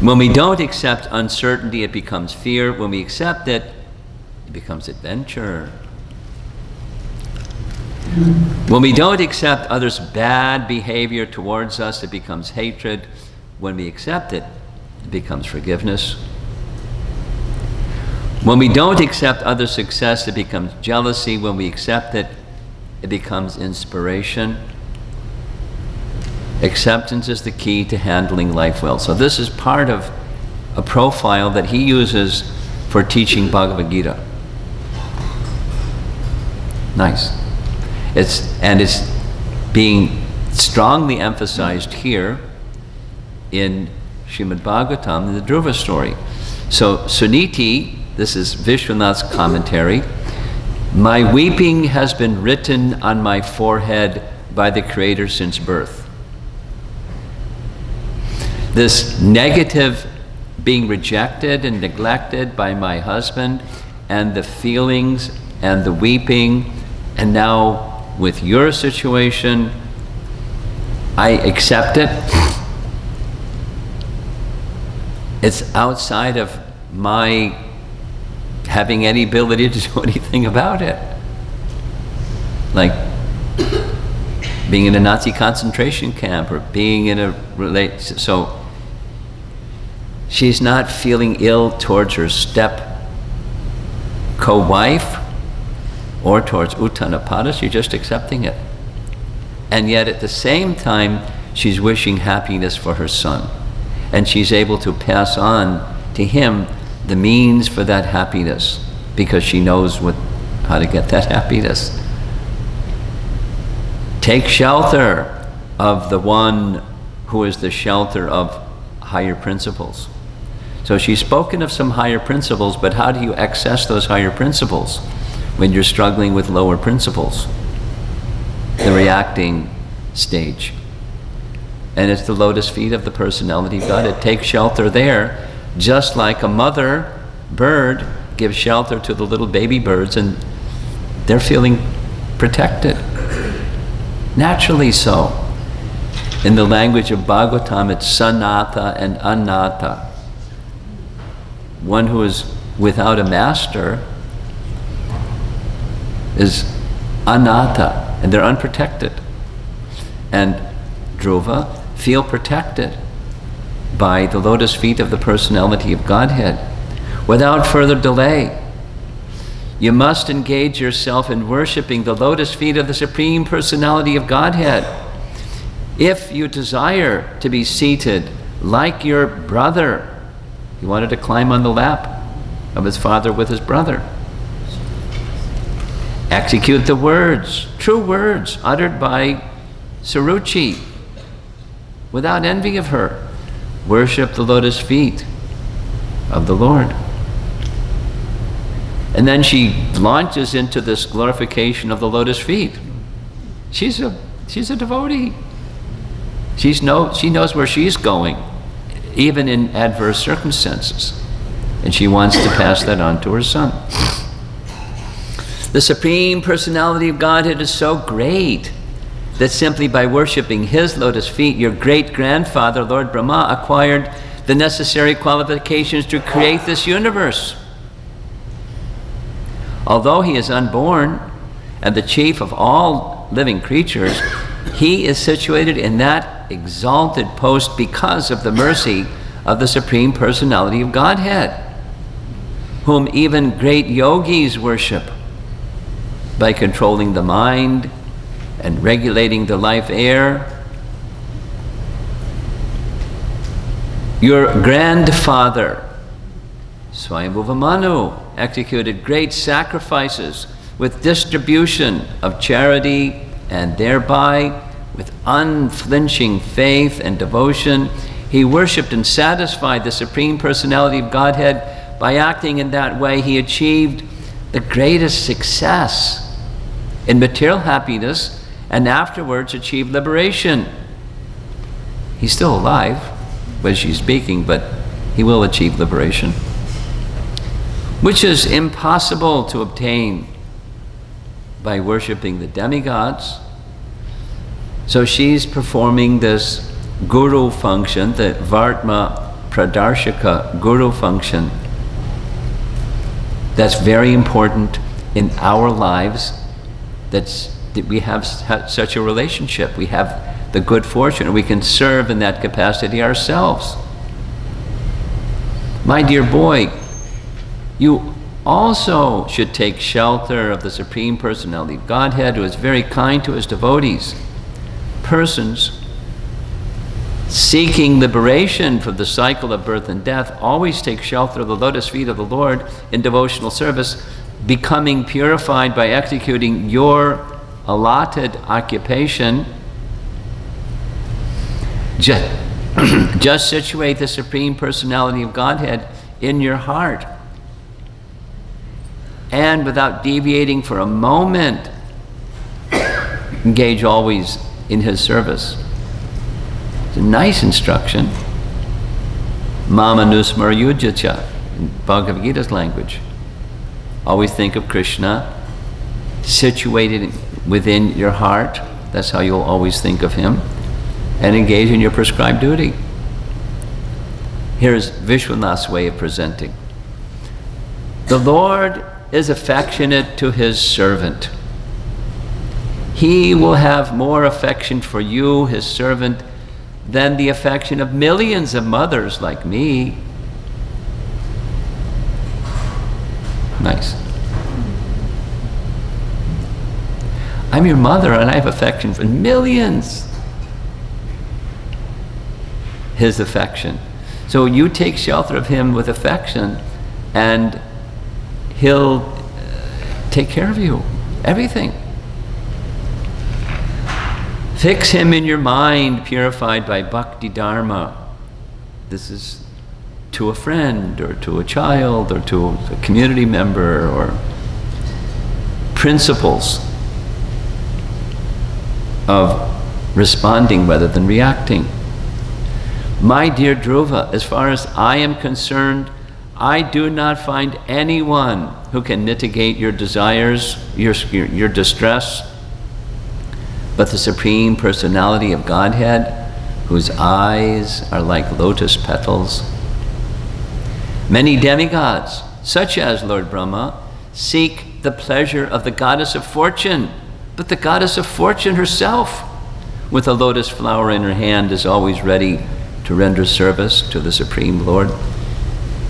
When we don't accept uncertainty, it becomes fear. When we accept it, it becomes adventure. When we don't accept others' bad behavior towards us, it becomes hatred. When we accept it, it becomes forgiveness. When we don't accept others' success, it becomes jealousy. When we accept it, it becomes inspiration. Acceptance is the key to handling life well. So this is part of a profile that he uses for teaching Bhagavad Gita. Nice. It's being strongly emphasized here in Srimad Bhagavatam, in the Dhruva story. So Suniti, this is Vishwanath's commentary, my weeping has been written on my forehead by the Creator since birth. This negative being rejected and neglected by my husband, and the feelings and the weeping, and now with your situation, I accept it. It's outside of my having any ability to do anything about it. Like being in a Nazi concentration camp or being in a so she's not feeling ill towards her step co-wife or towards Uttanapada, she's just accepting it. And yet at the same time, she's wishing happiness for her son. And she's able to pass on to him the means for that happiness, because she knows how to get that happiness. Take shelter of the one who is the shelter of higher principles. So she's spoken of some higher principles, but how do you access those higher principles when you're struggling with lower principles? The reacting stage. And it's the lotus feet of the personality of God. It takes shelter there, just like a mother bird gives shelter to the little baby birds, and they're feeling protected. Naturally so. In the language of Bhagavatam, it's sanatha and anatha. One who is without a master is anatha, and they're unprotected. and Dhruva feel protected by the lotus feet of the personality of Godhead. Without further delay, you must engage yourself in worshiping the lotus feet of the Supreme Personality of Godhead. If you desire to be seated like your brother, he wanted to climb on the lap of his father with his brother. Execute the words, true words, uttered by Suruchi, without envy of her. Worship the lotus feet of the Lord. And then she launches into this glorification of the lotus feet. She's a devotee. She knows where she's going, even in adverse circumstances. And she wants to pass that on to her son. The Supreme Personality of Godhead is so great that simply by worshiping his lotus feet, your great-grandfather, Lord Brahma, acquired the necessary qualifications to create this universe. Although he is unborn and the chief of all living creatures, he is situated in that exalted post because of the mercy of the Supreme Personality of Godhead, whom even great yogis worship by controlling the mind and regulating the life air. Your grandfather, Swayambhuva Manu, executed great sacrifices with distribution of charity, and thereby, with unflinching faith and devotion, he worshipped and satisfied the Supreme Personality of Godhead. By acting in that way, he achieved the greatest success in material happiness, and afterwards achieved liberation. He's still alive, when she's speaking, but he will achieve liberation, which is impossible to obtain by worshiping the demigods. So she's performing this guru function, the Vartma Pradarshaka guru function. That's very important in our lives, that we have such a relationship. We have the good fortune, and we can serve in that capacity ourselves. My dear boy, you also should take shelter of the Supreme Personality of Godhead, who is very kind to his devotees. Persons seeking liberation from the cycle of birth and death always take shelter of the lotus feet of the Lord in devotional service, becoming purified by executing your allotted occupation. Just situate the Supreme Personality of Godhead in your heart, and without deviating for a moment, engage always in his service. It's a nice instruction. Mama nusmar yujyacha, in Bhagavad Gita's language. Always think of Krishna situated within your heart. That's how you'll always think of him, and engage in your prescribed duty. Here's Vishwanath's way of presenting. The Lord is affectionate to his servant. He will have more affection for you, his servant, than the affection of millions of mothers like me. Nice. I'm your mother, and I have affection for millions. His affection. So you take shelter of him with affection, and he'll take care of you, everything. Fix him in your mind, purified by bhakti dharma. This is to a friend, or to a child, or to a community member, or principles of responding rather than reacting. My dear Dhruva, as far as I am concerned, I do not find anyone who can mitigate your desires, your distress, but the Supreme Personality of Godhead, whose eyes are like lotus petals. Many demigods, such as Lord Brahma, seek the pleasure of the goddess of fortune, but the goddess of fortune herself, with a lotus flower in her hand, is always ready to render service to the Supreme Lord.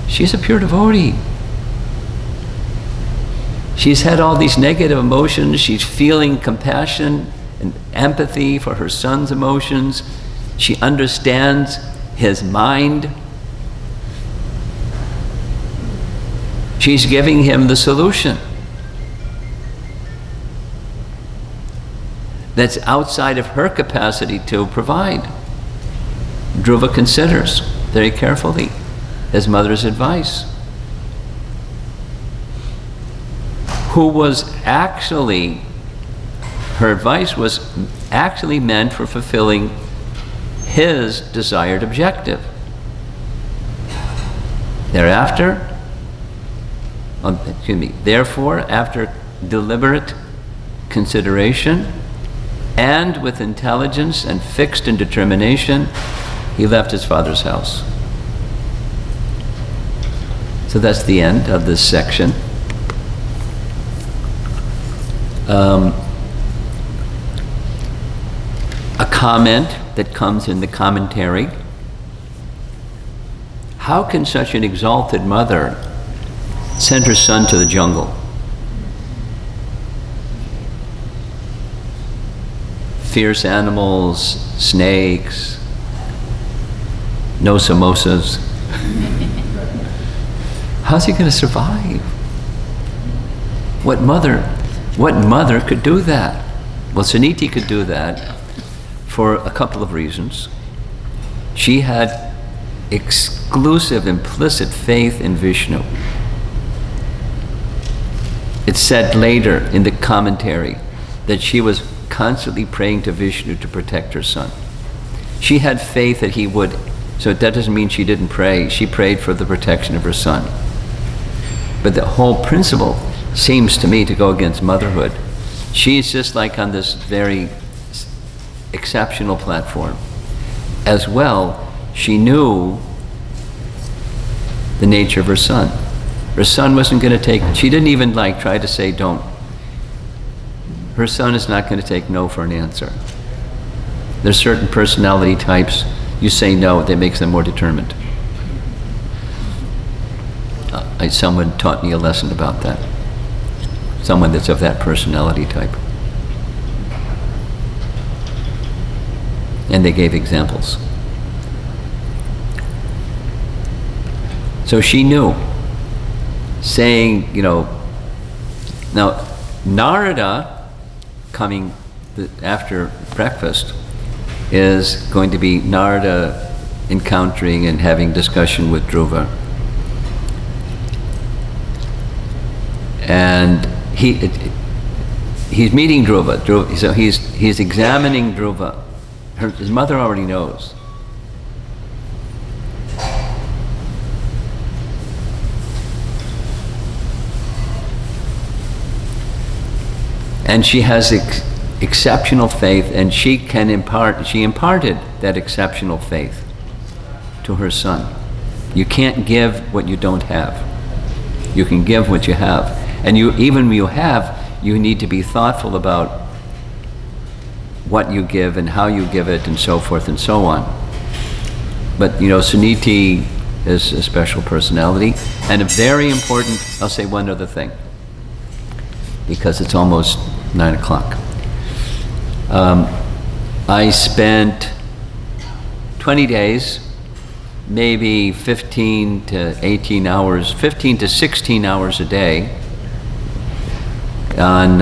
She's a pure devotee. She's had all these negative emotions. She's feeling compassion and empathy for her son's emotions. She understands his mind. She's giving him the solution that's outside of her capacity to provide. Dhruva considers very carefully his mother's advice, her advice was actually meant for fulfilling his desired objective. Therefore, after deliberate consideration and with intelligence and fixed in determination, he left his father's house. So that's the end of this section. A comment that comes in the commentary: how can such an exalted mother send her son to the jungle? Fierce animals, snakes, no samosas. How's he going to survive? What mother could do that? Well, Suniti could do that for a couple of reasons. She had exclusive, implicit faith in Vishnu. It's said later in the commentary that she was constantly praying to Vishnu to protect her son. She had faith that he would, so that doesn't mean she didn't pray. She prayed for the protection of her son. But the whole principle seems to me to go against motherhood. She's just like on this very exceptional platform. As well, she knew the nature of her son. Her son wasn't going to take, she didn't even try to say don't. Her son is not going to take no for an answer. There's certain personality types, you say no, that makes them more determined. Someone taught me a lesson about that. Someone that's of that personality type. And they gave examples. So she knew, saying, now Narada, coming after breakfast, is going to be Narada encountering and having discussion with Dhruva. And he's meeting Dhruva. So he's examining Dhruva. His mother already knows. And she has exceptional faith, and she imparted that exceptional faith to her son. You can't give what you don't have. You can give what you have. And even when you have, you need to be thoughtful about what you give and how you give it and so forth and so on. But Suniti is a special personality, and a very important, I'll say one other thing, because it's almost 9 o'clock. I spent 20 days, maybe 15 to 18 hours, 15 to 16 hours a day on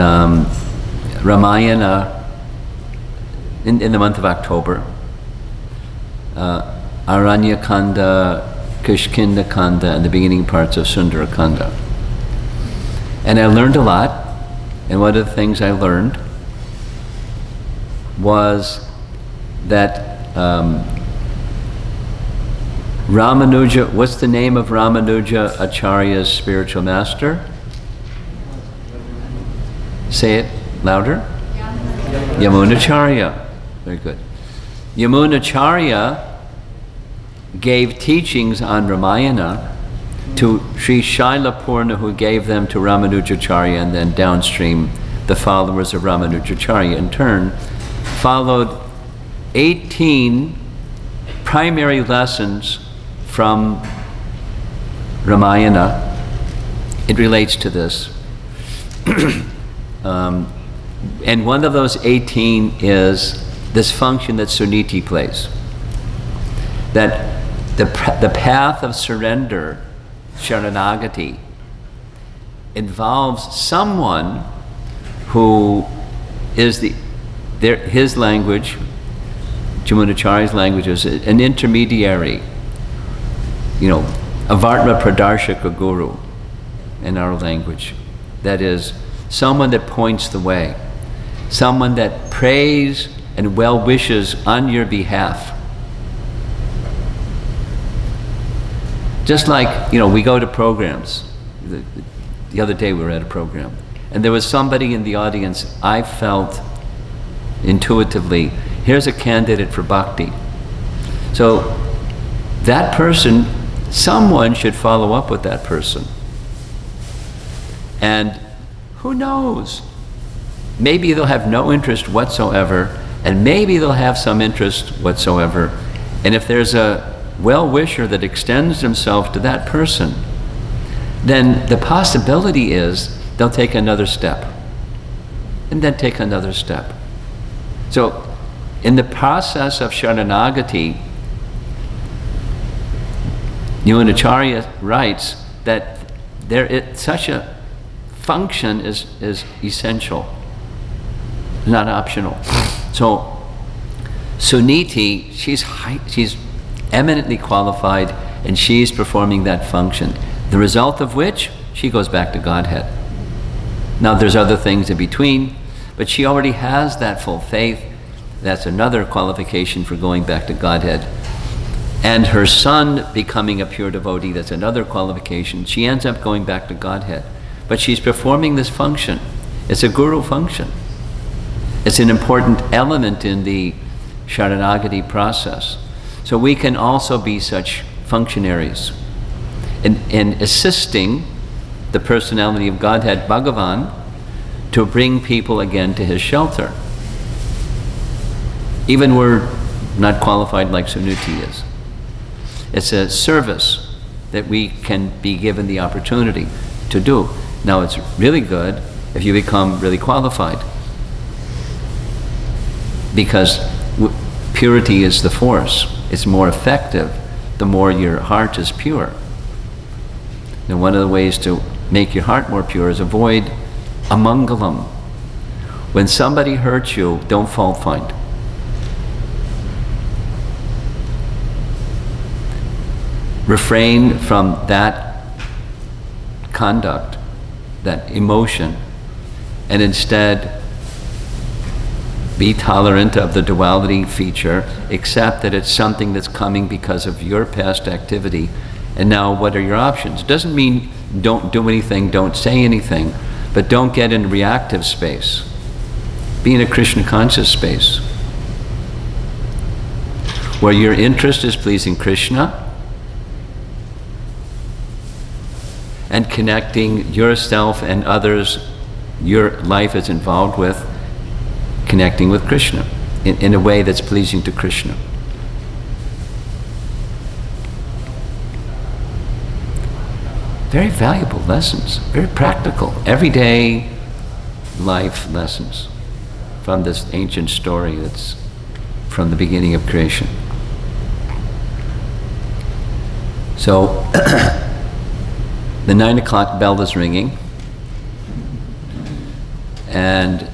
Ramayana in the month of October, Aranya Kanda, Kishkinda Kanda, and the beginning parts of Sundara Kanda. And I learned a lot, and one of the things I learned was that Ramanuja, what's the name of Ramanuja Acharya's spiritual master? Say it louder. Yamunacharya. Very good. Yamunacharya gave teachings on Ramayana to Sri Shailapurna, who gave them to Ramanujacharya, and then downstream the followers of Ramanujacharya in turn followed 18 primary lessons from Ramayana. It relates to this. And one of those 18 is this function that Suniti plays. That the path of surrender, Sharanagati, involves someone who is his language, Jamunacharya's language, is an intermediary, a Vartma Pradarshaka Guru in our language. That is, someone that points the way, someone that prays and well wishes on your behalf. Just like, we go to programs. The other day we were at a program, and there was somebody in the audience, I felt intuitively, here's a candidate for bhakti. So that person, someone should follow up with that person. And who knows? Maybe they'll have no interest whatsoever, and maybe they'll have some interest whatsoever. And if there's a well-wisher that extends himself to that person, then the possibility is they'll take another step, and then take another step. So in the process of Sharanagati, Yamunacharya writes that such a function is essential, not optional. So Suniti, she's eminently qualified, and she's performing that function. The result of which, she goes back to Godhead. Now there's other things in between, but she already has that full faith. That's another qualification for going back to Godhead. And her son becoming a pure devotee, that's another qualification. She ends up going back to Godhead. But she's performing this function. It's a guru function. It's an important element in the Sharanagati process. So we can also be such functionaries in assisting the personality of Godhead, Bhagavan, to bring people again to his shelter. Even we're not qualified like Suniti is. It's a service that we can be given the opportunity to do. Now it's really good if you become really qualified, because purity is the force. It's more effective the more your heart is pure. And one of the ways to make your heart more pure is avoid amangalam. When somebody hurts you, don't fault find. Refrain from that conduct, that emotion, and instead be tolerant of the duality feature, accept that it's something that's coming because of your past activity, and now what are your options? Doesn't mean don't do anything, don't say anything, but don't get in reactive space. Be in a Krishna conscious space, where your interest is pleasing Krishna, and connecting yourself and others your life is involved with, connecting with Krishna in a way that's pleasing to Krishna. Very valuable lessons, very practical, everyday life lessons from this ancient story that's from the beginning of creation. So, the 9 o'clock bell is ringing, and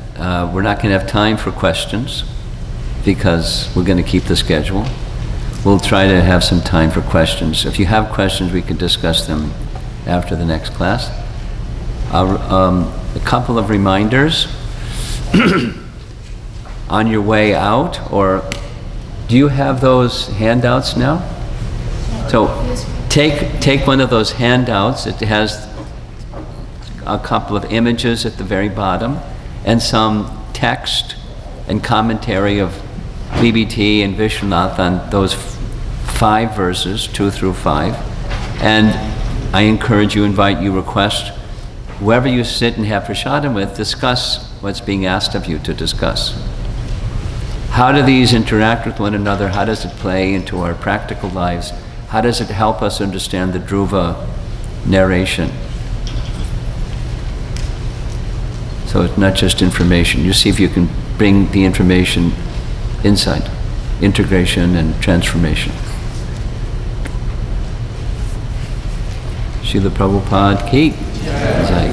we're not going to have time for questions because we're going to keep the schedule. We'll try to have some time for questions. If you have questions, we can discuss them after the next class. A couple of reminders. On your way out, or do you have those handouts now? So take one of those handouts. It has a couple of images at the very bottom and some text and commentary of BBT and Vishwanath on those 5 verses, 2 through 5. And I encourage you, invite you, request whoever you sit and have prasadam with, discuss what's being asked of you to discuss. how do these interact with one another? How does it play into our practical lives? How does it help us understand the Dhruva narration? So it's not just information. You see if you can bring the information insight, integration and transformation. Srila Prabhupada ki jai.